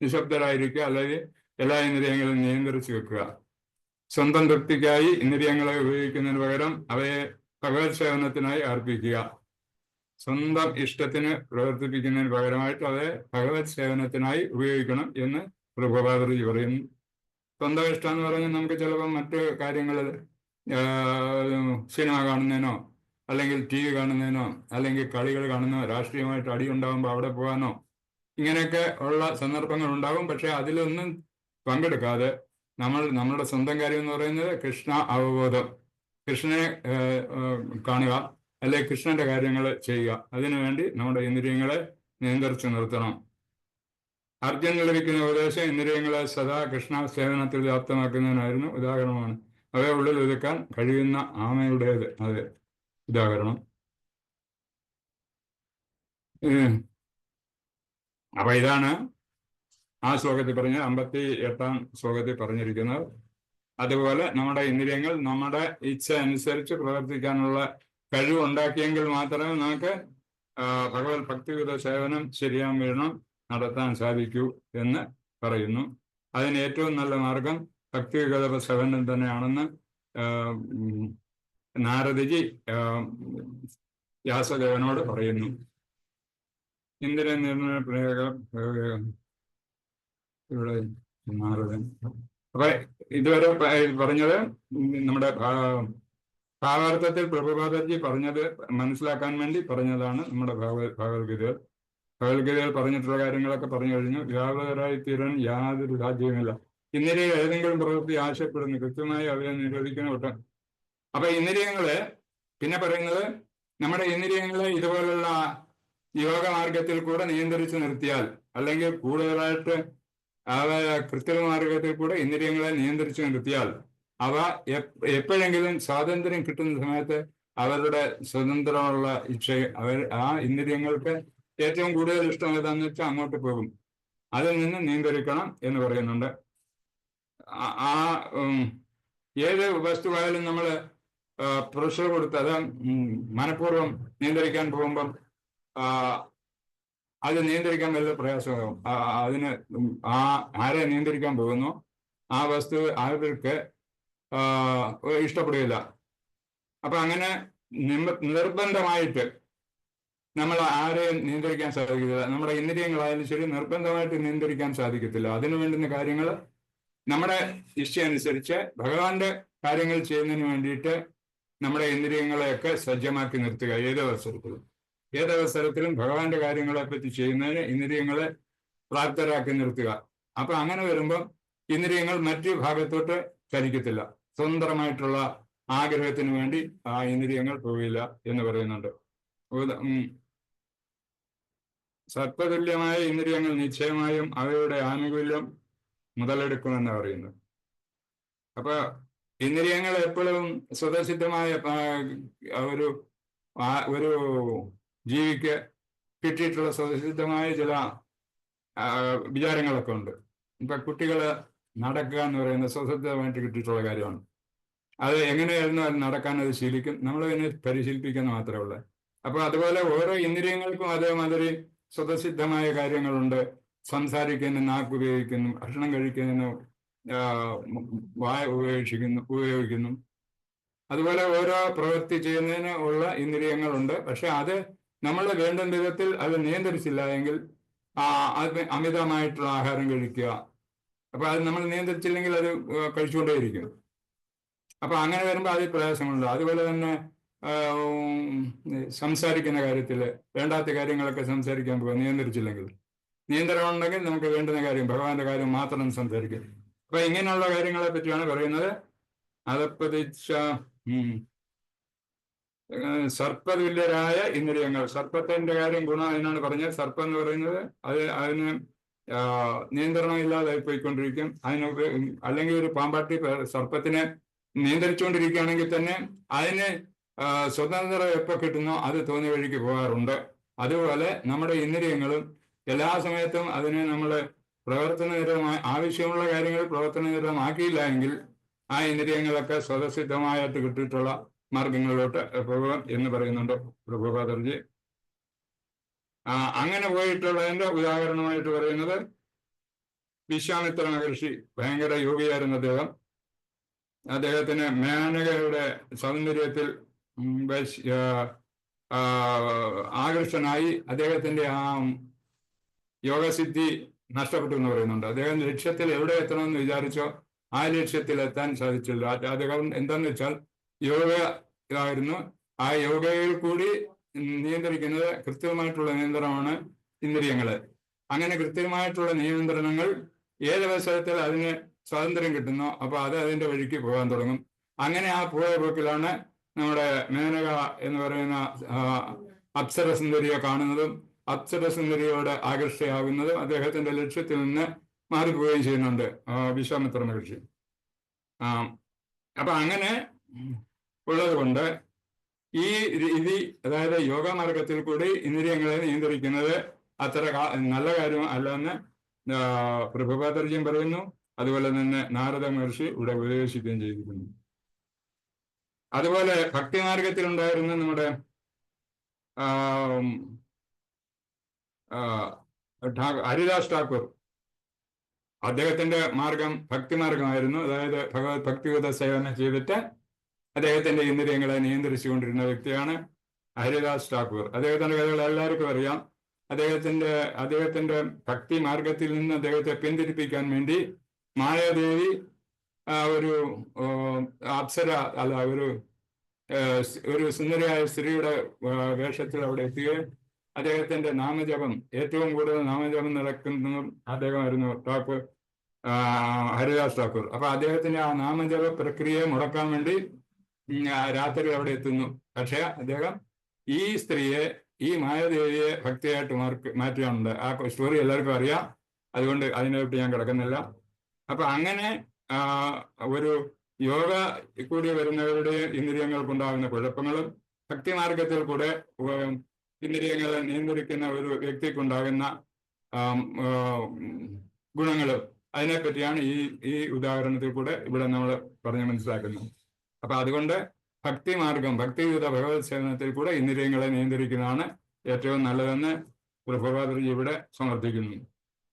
നിശബ്ദരായിരിക്കുക, അല്ലെങ്കിൽ എല്ലാ ഇന്ദ്രിയങ്ങളും നിയന്ത്രിച്ചു വെക്കുക. സ്വന്തം തൃപ്തിക്കായി ഇന്ദ്രിയങ്ങളെ ഉപയോഗിക്കുന്നതിന് പകരം അവയെ ഭഗവത് സേവനത്തിനായി അർപ്പിക്കുക. സ്വന്തം ഇഷ്ടത്തിന് പ്രവർത്തിപ്പിക്കുന്നതിന് പകരമായിട്ട് അവയെ ഭഗവത് സേവനത്തിനായി ഉപയോഗിക്കണം എന്ന് പ്രഭുപാദർജി പറയുന്നു. സ്വന്തം ഇഷ്ടം എന്ന് പറഞ്ഞാൽ നമുക്ക് ചിലപ്പോൾ മറ്റു കാര്യങ്ങളിൽ സിനിമ കാണുന്നതിനോ അല്ലെങ്കിൽ TV കാണുന്നതിനോ അല്ലെങ്കിൽ കളികൾ കാണുന്നതോ രാഷ്ട്രീയമായിട്ട് അടി ഉണ്ടാകുമ്പോൾ അവിടെ പോകാനോ ഇങ്ങനെയൊക്കെ ഉള്ള സന്ദർഭങ്ങൾ ഉണ്ടാകും. പക്ഷെ അതിലൊന്നും പങ്കെടുക്കാതെ നമ്മളുടെ സ്വന്തം കാര്യം എന്ന് പറയുന്നത് കൃഷ്ണ അവബോധം, കൃഷ്ണനെ കാണുക, അല്ലെങ്കിൽ കൃഷ്ണന്റെ കാര്യങ്ങൾ ചെയ്യുക. അതിനുവേണ്ടി നമ്മുടെ ഇന്ദ്രിയങ്ങളെ നിയന്ത്രിച്ചു നിർത്തണം. അർജുനന് ലഭിക്കുന്ന ഉപദേശം ഇന്ദ്രിയങ്ങളെ സദാ കൃഷ്ണ സേവനത്തിൽ വ്യാപ്തമാക്കുന്നതിനായിരുന്നു ഉദാഹരണമാണ്. അവയെ ഉള്ളിൽ ഒതുക്കാൻ കഴിയുന്ന ആമയുടേത് അത് ഉദാഹരണം. അപ്പൊ ഇതാണ് ആ ശ്ലോകത്തിൽ പറഞ്ഞ 58-ാം ശ്ലോകത്തിൽ പറഞ്ഞിരിക്കുന്നത്. അതുപോലെ നമ്മുടെ ഇന്ദ്രിയങ്ങൾ നമ്മുടെ ഇച്ഛ അനുസരിച്ച് പ്രവർത്തിക്കാനുള്ള കഴിവുണ്ടാക്കിയെങ്കിൽ മാത്രമേ നമുക്ക് ഭഗവത് ഭക്തിയുത സേവനം ശരിയാൻ വീണം നടത്താൻ സാധിക്കൂ എന്ന് പറയുന്നു. അതിന് ഏറ്റവും നല്ല മാർഗം ഭക്തിയുത സേവനം തന്നെയാണെന്ന് നാരദജി വ്യാസദേവനോട് പറയുന്നു. ഇന്ദ്രിയ നിർണയ പ്രയോഗം ഇവിടെ നാരദൻ. അപ്പൊ ഇതുവരെ പറഞ്ഞത് നമ്മുടെ ഭാവാർത്ഥത്തിൽ പ്രഭുപാദർജി പറഞ്ഞത് മനസ്സിലാക്കാൻ വേണ്ടി പറഞ്ഞതാണ് നമ്മുടെ ഭഗവത്ഗീതയിൽ. ഭഗവത്ഗീതയിൽ പറഞ്ഞിട്ടുള്ള കാര്യങ്ങളൊക്കെ പറഞ്ഞു കഴിഞ്ഞു. വ്യാപകരായി തീരാൻ യാതൊരു സാധ്യവുമില്ല. ഇന്ദ്രിയ ഏതെങ്കിലും പ്രവൃത്തി ആശയപ്പെടുന്നു, കൃത്യമായി അവയെ നിരോധിക്കുന്ന ഒട്ടും. അപ്പൊ ഇന്ദ്രിയങ്ങളെ പിന്നെ പറയുന്നത് നമ്മുടെ ഇന്ദ്രിയങ്ങളെ ഇതുപോലുള്ള യോഗമാർഗത്തിൽ കൂടെ നിയന്ത്രിച്ച് നിർത്തിയാൽ, അല്ലെങ്കിൽ കൂടുതലായിട്ട് കൃത്രിമമാർഗത്തിൽ കൂടെ ഇന്ദ്രിയങ്ങളെ നിയന്ത്രിച്ച് നിർത്തിയാൽ അവ എപ്പോഴെങ്കിലും സ്വാതന്ത്ര്യം കിട്ടുന്ന സമയത്ത് അവരുടെ സ്വതന്ത്രമുള്ള ആ ഇന്ദ്രിയങ്ങൾക്ക് ഏറ്റവും കൂടുതൽ ഇഷ്ടം ഏതാന്ന് വെച്ചാൽ അങ്ങോട്ട് പോകും. അതിൽ നിന്ന് നിയന്ത്രിക്കണം എന്ന് പറയുന്നുണ്ട്. ഏത് വസ്തുവായാലും നമ്മൾ പ്രഷർ കൊടുത്ത് അത് മനഃപൂർവ്വം നിയന്ത്രിക്കാൻ പോകുമ്പം അത് നിയന്ത്രിക്കാൻ വലിയ പ്രയാസമാകും. അതിന് ആരെ നിയന്ത്രിക്കാൻ പോകുന്നു ആ വസ്തു അവർക്ക് ഇഷ്ടപ്പെടുകയില്ല. അപ്പൊ അങ്ങനെ നിർബന്ധമായിട്ട് നമ്മൾ ആരെയും നിയന്ത്രിക്കാൻ സാധിക്കത്തില്ല. നമ്മുടെ ഇന്ദ്രിയങ്ങളായാലും ശരി നിർബന്ധമായിട്ട് നിയന്ത്രിക്കാൻ സാധിക്കത്തില്ല. അതിനു വേണ്ടുന്ന കാര്യങ്ങൾ നമ്മുടെ ഇഷ്ടമനുസരിച്ച് ഭഗവാന്റെ കാര്യങ്ങൾ ചെയ്യുന്നതിന് വേണ്ടിയിട്ട് നമ്മുടെ ഇന്ദ്രിയങ്ങളെയൊക്കെ സജ്ജമാക്കി നിർത്തുക. ഏതവസരത്തിലും ഭഗവാന്റെ കാര്യങ്ങളെ പറ്റി ചെയ്യുന്നതിന് ഇന്ദ്രിയങ്ങളെ പ്രാപ്തരാക്കി നിർത്തുക. അപ്പൊ അങ്ങനെ വരുമ്പോൾ ഇന്ദ്രിയങ്ങൾ മറ്റു ഭാഗത്തോട്ട് ചലിക്കത്തില്ല. സ്വതന്ത്രമായിട്ടുള്ള ആഗ്രഹത്തിന് വേണ്ടി ആ ഇന്ദ്രിയങ്ങൾ പോവില്ല എന്ന് പറയുന്നുണ്ട്. സർപ്പതുല്യമായ ഇന്ദ്രിയങ്ങൾ നിശ്ചയമായും അവയുടെ ആനുകൂല്യം മുതലെടുക്കുമെന്ന് പറയുന്നു. അപ്പൊ ഇന്ദ്രിയങ്ങൾ എപ്പോഴും സ്വതസിദ്ധമായ ഒരു ജീവിക്ക് കിട്ടിയിട്ടുള്ള സ്വതസിദ്ധമായ ചില വിചാരങ്ങളൊക്കെ ഉണ്ട്. ഇപ്പൊ കുട്ടികള് നടക്കുക എന്ന് പറയുന്നത് സ്വതസിദ്ധമായിട്ട് കിട്ടിയിട്ടുള്ള കാര്യമാണ്. അത് എങ്ങനെയായിരുന്നു അത് നടക്കാൻ അത് ശീലിക്കും. നമ്മൾ അതിനെ പരിശീലിപ്പിക്കുന്ന മാത്രമേ ഉള്ളൂ. അപ്പൊ അതുപോലെ ഓരോ ഇന്ദ്രിയങ്ങൾക്കും അതേമാതിരി സ്വതസിദ്ധമായ കാര്യങ്ങളുണ്ട്. സംസാരിക്കുന്ന നാക്ക് ഉപയോഗിക്കുന്നു, ഭക്ഷണം കഴിക്കുന്നതിന് വായ ഉപയോഗിക്കുന്നു. അതുപോലെ ഓരോ പ്രവൃത്തി ചെയ്യുന്നതിന് ഉള്ള ഇന്ദ്രിയങ്ങളുണ്ട്. പക്ഷെ അത് നമ്മൾ വേണ്ട വിധത്തിൽ അത് നിയന്ത്രിച്ചില്ല എങ്കിൽ അത് അമിതമായിട്ടുള്ള ആഹാരം കഴിക്കുക. അപ്പൊ അത് നമ്മൾ നിയന്ത്രിച്ചില്ലെങ്കിൽ അത് കഴിച്ചുകൊണ്ടേയിരിക്കും. അപ്പൊ അങ്ങനെ വരുമ്പോൾ അതിൽ പ്രയാസങ്ങളുണ്ട്. അതുപോലെ തന്നെ സംസാരിക്കുന്ന കാര്യത്തിൽ വേണ്ടാത്ത കാര്യങ്ങളൊക്കെ സംസാരിക്കാൻ പോകുക നിയന്ത്രിച്ചില്ലെങ്കിൽ. നിയന്ത്രണം ഉണ്ടെങ്കിൽ നമുക്ക് വേണ്ടുന്ന കാര്യം ഭഗവാന്റെ കാര്യം മാത്രം സംസാരിക്കും. അപ്പൊ ഇങ്ങനെയുള്ള കാര്യങ്ങളെ പറ്റിയാണ് പറയുന്നത്. അതപ്പതിച്ച സർപ്പതുല്യരായ ഇന്ദ്രിയങ്ങൾ. സർപ്പത്തിന്റെ കാര്യം ഗുണം അതിനാണ് പറഞ്ഞത്. സർപ്പം എന്ന് പറയുന്നത് അതിന് നിയന്ത്രണം ഇല്ലാതായി പോയിക്കൊണ്ടിരിക്കും. അല്ലെങ്കിൽ ഒരു പാമ്പാട്ടി സർപ്പത്തിനെ നിയന്ത്രിച്ചുകൊണ്ടിരിക്കുകയാണെങ്കിൽ തന്നെ അതിന് സ്വതന്ത്രം എപ്പോൾ കിട്ടുന്നോ അത് തോന്നിയ വഴിക്ക് പോകാറുണ്ട്. അതുപോലെ നമ്മുടെ ഇന്ദ്രിയങ്ങളും എല്ലാ സമയത്തും അതിനെ നമ്മൾ പ്രവർത്തനനിരതമായി ആവശ്യമുള്ള കാര്യങ്ങൾ പ്രവർത്തനനിരതമാക്കിയില്ല എങ്കിൽ ആ ഇന്ദ്രിയങ്ങളൊക്കെ സ്വതസിദ്ധമായിട്ട് കിട്ടിയിട്ടുള്ള മാർഗങ്ങളിലോട്ട് പോകും എന്ന് പറയുന്നുണ്ട് പ്രഭുപാദർജി. അങ്ങനെ പോയിട്ടുള്ളതിന്റെ ഉദാഹരണമായിട്ട് പറയുന്നത് വിശ്വാമിത്ര മഹർഷി ഭയങ്കര യോഗിയായിരുന്ന അദ്ദേഹത്തിന് മേനകയുടെ സൗന്ദര്യത്തിൽ ആകർഷനായി അദ്ദേഹത്തിന്റെ ആ യോഗസിദ്ധി നഷ്ടപ്പെട്ടു എന്ന് പറയുന്നുണ്ട്. അദ്ദേഹം ലക്ഷ്യത്തിൽ എവിടെ എത്തണമെന്ന് വിചാരിച്ചോ ആ ലക്ഷ്യത്തിൽ എത്താൻ സാധിച്ചില്ല. അദ്ദേഹം എന്താന്ന് വെച്ചാൽ യോഗ ഇതായിരുന്നു. ആ യോഗയിൽ കൂടി നിയന്ത്രിക്കുന്നത് കൃത്യമായിട്ടുള്ള നിയന്ത്രണമാണ് ഇന്ദ്രിയങ്ങള്. അങ്ങനെ കൃത്യമായിട്ടുള്ള നിയന്ത്രണങ്ങൾ ഏതവസരത്തിൽ അതിന് സ്വാതന്ത്ര്യം കിട്ടുന്നോ അപ്പൊ അത് അതിന്റെ വഴിക്ക് പോകാൻ തുടങ്ങും. അങ്ങനെ ആ പോയ പോക്കിലാണ് നമ്മുടെ മേനക എന്ന് പറയുന്ന അപ്സരസുന്ദരിയെ കാണുന്നതും അപ്സരസുന്ദരിയോട് ആകർഷയാകുന്നതും അദ്ദേഹത്തിന്റെ ലക്ഷ്യത്തിൽ നിന്ന് മാറിപ്പോവുകയും ചെയ്യുന്നുണ്ട് വിശ്വാമിത്ര മഹർഷി. അപ്പൊ അങ്ങനെ ഉള്ളത് കൊണ്ട് ഈ രീതി, അതായത് യോഗമാർഗത്തിൽ കൂടി ഇന്ദ്രിയങ്ങളെ നിയന്ത്രിക്കുന്നത് അത്ര നല്ല കാര്യം അല്ലെന്ന് പ്രഭുപാദർജിയും പറയുന്നു. അതുപോലെ തന്നെ നാരദ മഹർഷി ഇവിടെ ഉപദേശിക്കുകയും ചെയ്തിരിക്കുന്നു. അതുപോലെ ഭക്തിമാർഗത്തിലുണ്ടായിരുന്ന നമ്മുടെ ഹരിദാസ് ഠാക്കൂർ, അദ്ദേഹത്തിന്റെ മാർഗം ഭക്തിമാർഗമായിരുന്നു. അതായത് ഭഗവത് ഭക്തിയുത സേവനം ചെയ്തിട്ട് അദ്ദേഹത്തിന്റെ ഇന്ദ്രിയങ്ങളെ നിയന്ത്രിച്ചുകൊണ്ടിരുന്ന വ്യക്തിയാണ് ഹരിദാസ് ഠാക്കൂർ. അദ്ദേഹത്തിന്റെ കഥകൾ എല്ലാവർക്കും അറിയാം. അദ്ദേഹത്തിന്റെ ഭക്തി മാർഗത്തിൽ നിന്ന് അദ്ദേഹത്തെ പിന്തിരിപ്പിക്കാൻ വേണ്ടി മായാദേവി ഒരു അപ്സര അല്ല ഒരു സുന്ദരിയായ സ്ത്രീയുടെ വേഷത്തിൽ അവിടെ എത്തുകയും അദ്ദേഹത്തിന്റെ നാമജപം, ഏറ്റവും കൂടുതൽ നാമജപം നടക്കുന്നതും അദ്ദേഹമായിരുന്നു ഹരിദാസ് ഠാക്കൂർ. അപ്പൊ അദ്ദേഹത്തിന്റെ ആ നാമജപ പ്രക്രിയയെ മുടക്കാൻ വേണ്ടി രാത്രി അവിടെ എത്തുന്നു. പക്ഷെ അദ്ദേഹം ഈ സ്ത്രീയെ, ഈ മായാദേവിയെ ഭക്തിയായിട്ട് മാറ്റുകയുണ്ട്. ആ സ്റ്റോറി എല്ലാവർക്കും അറിയാം, അതുകൊണ്ട് അതിനെപ്പറ്റി ഞാൻ കിടക്കുന്നില്ല. അപ്പൊ അങ്ങനെ ഒരു യോഗ കൂടി വരുന്നവരുടെ ഇന്ദ്രിയങ്ങൾക്കുണ്ടാകുന്ന കുഴപ്പങ്ങളും ഭക്തിമാർഗത്തിൽ കൂടെ ഇന്ദ്രിയങ്ങളെ നിയന്ത്രിക്കുന്ന ഒരു വ്യക്തിക്കുണ്ടാകുന്ന ഗുണങ്ങളും അതിനെപ്പറ്റിയാണ് ഈ ഉദാഹരണത്തിൽ കൂടെ ഇവിടെ നമ്മൾ പറഞ്ഞ് മനസ്സിലാക്കുന്നത്. അപ്പൊ അതുകൊണ്ട് ഭക്തിമാർഗം, ഭക്തിയുത ഭഗവത് സേവനത്തിൽ കൂടെ ഇന്ദ്രിയങ്ങളെ നിയന്ത്രിക്കുന്നതാണ് ഏറ്റവും നല്ലതെന്ന് പ്രഭുപാദർജി ഇവിടെ സമർത്ഥിക്കുന്നു.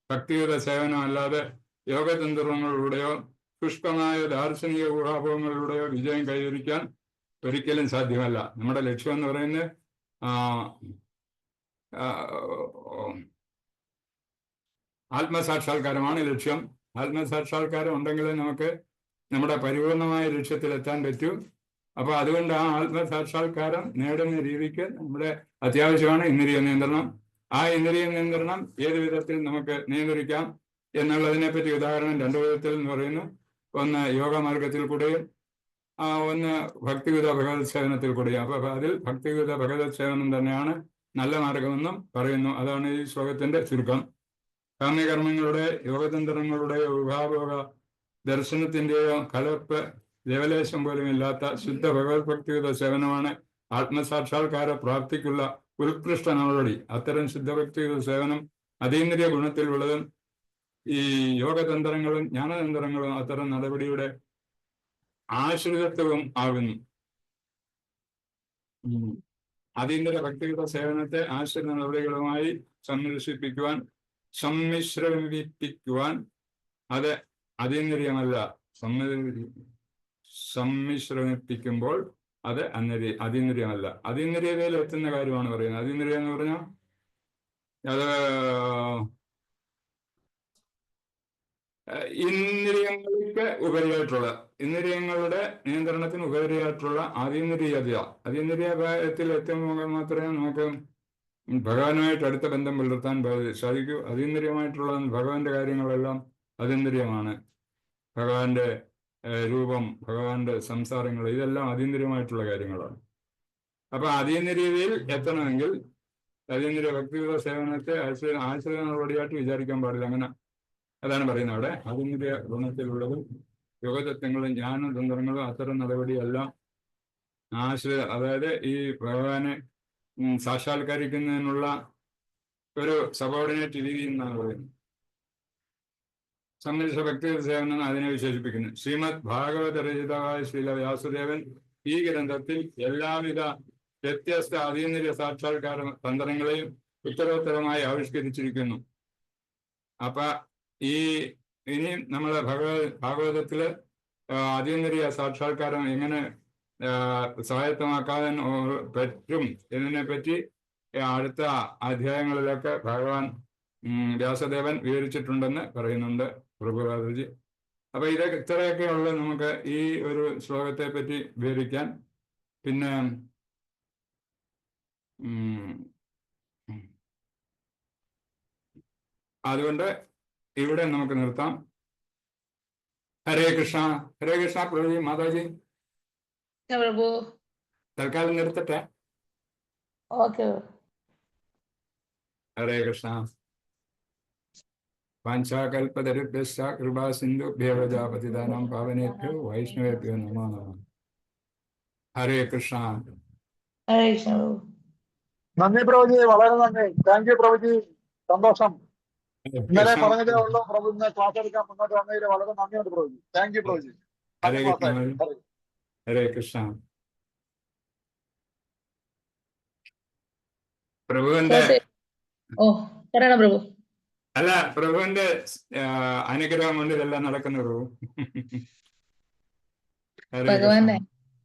ഭക്തിയുത സേവനം അല്ലാതെ യോഗതന്ത്രങ്ങളിലൂടെയോ ശുഷ്കമായ ദാർശനിക ഊഹാഭവങ്ങളിലൂടെയോ വിജയം കൈവരിക്കാൻ ഒരിക്കലും സാധ്യമല്ല. നമ്മുടെ ലക്ഷ്യം എന്ന് പറയുന്നത് ആത്മസാക്ഷാത്കാരമാണ് ലക്ഷ്യം. ആത്മസാക്ഷാത്കാരം ഉണ്ടെങ്കിലേ നമുക്ക് നമ്മുടെ പരിപൂർണമായ ലക്ഷ്യത്തിലെത്താൻ പറ്റൂ. അപ്പോൾ അതുകൊണ്ട് ആ ആത്മസാക്ഷാത്കാരം നേടുന്ന രീതിക്ക് നമ്മുടെ അത്യാവശ്യമാണ് ഇന്ദ്രിയ നിയന്ത്രണം. ആ ഇന്ദ്രിയ നിയന്ത്രണം ഏത് വിധത്തിൽ നമുക്ക് നിയന്ത്രിക്കാം എന്നുള്ളതിനെ പറ്റി ഉദാഹരണം 2 വിധത്തിൽ എന്ന് പറയുന്നു. ഒന്ന് യോഗമാർഗത്തിൽ കൂടെയും ഒന്ന് ഭക്തിയുത ഭഗവത് സേവനത്തിൽ കൂടെയും. അപ്പൊ അതിൽ ഭക്തിയുത ഭഗവത് സേവനം തന്നെയാണ് നല്ല മാർഗമെന്നും പറയുന്നു. അതാണ് ഈ ശ്ലോകത്തിന്റെ ചുരുക്കം. കാമ്യകർമ്മങ്ങളുടെ യോഗതന്ത്രങ്ങളുടെയോ വിഭാവക ദർശനത്തിന്റെയോ കലർപ്പ് ദേവലേശം പോലും ഇല്ലാത്ത ശുദ്ധ ഭഗവത് ഭക്തിയുത സേവനമാണ് ആത്മസാക്ഷാത്കാര പ്രാപ്തിക്കുള്ള ഉത്കൃഷ്ട നടപടി. അത്തരം ശുദ്ധഭക്തിയുത സേവനം അതീന്ദ്രിയ ഗുണത്തിലുള്ളതും ഈ യോഗതന്ത്രങ്ങളും ജ്ഞാനതന്ത്രങ്ങളും അത്തരം നടപടിയുടെ ആശ്രിതത്വവും ആകുന്നു. അതീന്ദ്രിയ ഭക്തിയുത സേവനത്തെ ആശ്രിത നടപടികളുമായി സമ്മിശ്രമിപ്പിക്കുവാൻ അത് അതീന്ദ്രിയമല്ല. സമ്മിശ്രമിപ്പിക്കുമ്പോൾ അത് അതീന്ദ്രിയമല്ല. അതീന്ദ്രിയതയിൽ എത്തുന്ന കാര്യമാണ് പറയുന്നത്. അതീന്ദ്രിയം എന്ന് പറഞ്ഞാൽ അത് ഇന്ദ്രിയങ്ങൾക്ക് ഉപരിയായിട്ടുള്ള, ഇന്ദ്രിയങ്ങളുടെ നിയന്ത്രണത്തിന് ഉപരിയായിട്ടുള്ള അതീന്ദ്രിയത്തിൽ എത്തുമ്പോൾ മാത്രമേ നമുക്ക് ഭഗവാനുമായിട്ട് അടുത്ത ബന്ധം പുലർത്താൻ സാധിക്കൂ. അതീന്ദ്രിയമായിട്ടുള്ള ഭഗവാന്റെ കാര്യങ്ങളെല്ലാം അതീന്ദ്രിയമാണ്. ഭഗവാന്റെ രൂപം, ഭഗവാന്റെ സംസാരങ്ങൾ, ഇതെല്ലാം അതീന്ദ്രിയമായിട്ടുള്ള കാര്യങ്ങളാണ്. അപ്പൊ അതീന്ദ്രിയതയിൽ എത്തണമെങ്കിൽ അതീന്ദ്രിയ ഭക്തിയുത സേവനത്തെ ആശ്രിത നടപടിയായിട്ട് വിചാരിക്കാൻ പാടില്ല. അങ്ങനെ അതാണ് പറയുന്നത് അവിടെ. അതീന്ദ്രിയ ഗുണത്തിലുള്ളതും യോഗതത്വങ്ങളും ജ്ഞാനതന്ത്രങ്ങളും അത്തരം നടപടിയെല്ലാം അതായത് ഈ ഭഗവാനെ സാക്ഷാത്കരിക്കുന്നതിനുള്ള ഒരു സബോർഡിനേറ്റ് രീതി എന്നാണ് പറയുന്നത്. സമ്മിശ്ര ഭക്തിയുത സേവനം അതിനെ വിശേഷിപ്പിക്കുന്നു. ശ്രീമദ് ഭാഗവത രചിതാവായ ശ്രീല വ്യാസദേവൻ ഈ ഗ്രന്ഥത്തിൽ എല്ലാവിധ വ്യത്യസ്ത അതീന്ദ്രിയ സാക്ഷാത്കാര തന്ത്രങ്ങളെയും ഉത്തരോത്തരമായി ആവിഷ്കരിച്ചിരിക്കുന്നു. അപ്പൊ ഇനി നമ്മളെ ഭാഗവതത്തില് അതീന്ദ്രിയ സാക്ഷാത്കാരം എങ്ങനെ സ്വായത്തമാക്കാൻ പറ്റും എന്നതിനെ പറ്റി അടുത്ത അധ്യായങ്ങളിലൊക്കെ ഭഗവാൻ വ്യാസദേവൻ വിവരിച്ചിട്ടുണ്ടെന്ന് പറയുന്നുണ്ട് പ്രഭുപാദർജി. അപ്പൊ ഇത്രയൊക്കെ ഉള്ളു നമുക്ക് ഈ ഒരു ശ്ലോകത്തെ പറ്റി വിവരിക്കാൻ. പിന്നെ അതുകൊണ്ട് ഇവിടെ നമുക്ക് നിർത്താം. ഹരേ കൃഷ്ണ. ഹരേ കൃഷ്ണ പ്രഭുജി, മാതാജി. പ്രഭു തൽക്കാലം നിർത്തട്ടെ. ഓക്കെ. ഹരേ കൃഷ്ണ. വാഞ്ചാകൽപതരുഭ്യശ്ച കൃപാ സിന്ധുഭ്യോ പതിതാനാം പാവനേഭ്യോ വൈഷ്ണവേഭ്യോ നമോ നമഃ. ഹരേ കൃഷ്ണ. ഹരേ കൃഷ്ണ പ്രഭു. നന്ദി പ്രഭുജി, വളരെ നന്ദി. താങ്ക് യു പ്രഭുജി, സന്തോഷം. ഇന്നലെ പറഞ്ഞതേ ഉള്ളൂ പ്രഭു, ഇന്ന് ക്ലാസ് എടുക്കാൻ മുന്നോട്ട് വന്നതിൽ വളരെ നന്ദിയുണ്ട് പ്രഭുജി. Thank U പ്രഭുജി. ഹരേ കൃഷ്ണ. ഹരേ കൃഷ്ണ. പ്രഭുവിന്റെ പറയണം പ്രഭു. അല്ല, പ്രഭുവിന്റെ അനുഗ്രഹം കൊണ്ട് ഇതെല്ലാം നടക്കുന്ന പ്രഭു. ഭഗവാന്റെ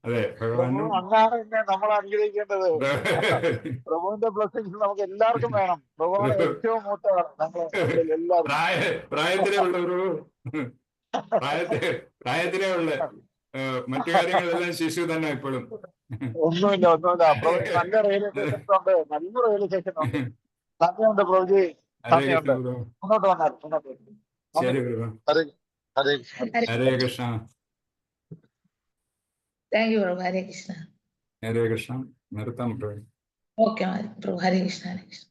അതെ, ഭഗവാനും അങ്ങാണ് എന്നെ നമ്മൾ അനുഗ്രഹിക്കേണ്ടത്. പ്രഭുവിന്റെ ബ്ലെസ്സിങ്സ് നമുക്ക് എല്ലാവർക്കും വേണം. പ്രഭുവാണ് ഏറ്റവും മൂത്തതാണ്. നമ്മൾ എല്ലാവരും പ്രായത്തിലേ ഉള്ള പ്രഭു, പ്രായത്തിലേ ഉള്ള മറ്റു കാര്യങ്ങളെല്ലാം ശിശു തന്നെ ഇപ്പോഴും. ഒന്നുമില്ല. പ്രഭുജി നല്ല റിയലൈസേഷൻ ഉണ്ട്, നല്ല റിയലൈസേഷൻ ഉണ്ട്. നന്ദിയുണ്ട് പ്രഭുജി, നന്ദിയുണ്ട്. മുന്നോട്ട് വന്നാൽ മുന്നോട്ട്. ശരി പ്രഭു. ഹരേ കൃഷ്ണ. താങ്ക് യു പ്രഭു. ഹരേ കൃഷ്ണ. ഹരേ കൃഷ്ണ. നിർത്താം പ്രഭു. ഓക്കെ പ്രഭു. ഹരേ കൃഷ്ണ. ഹരേ കൃഷ്ണ.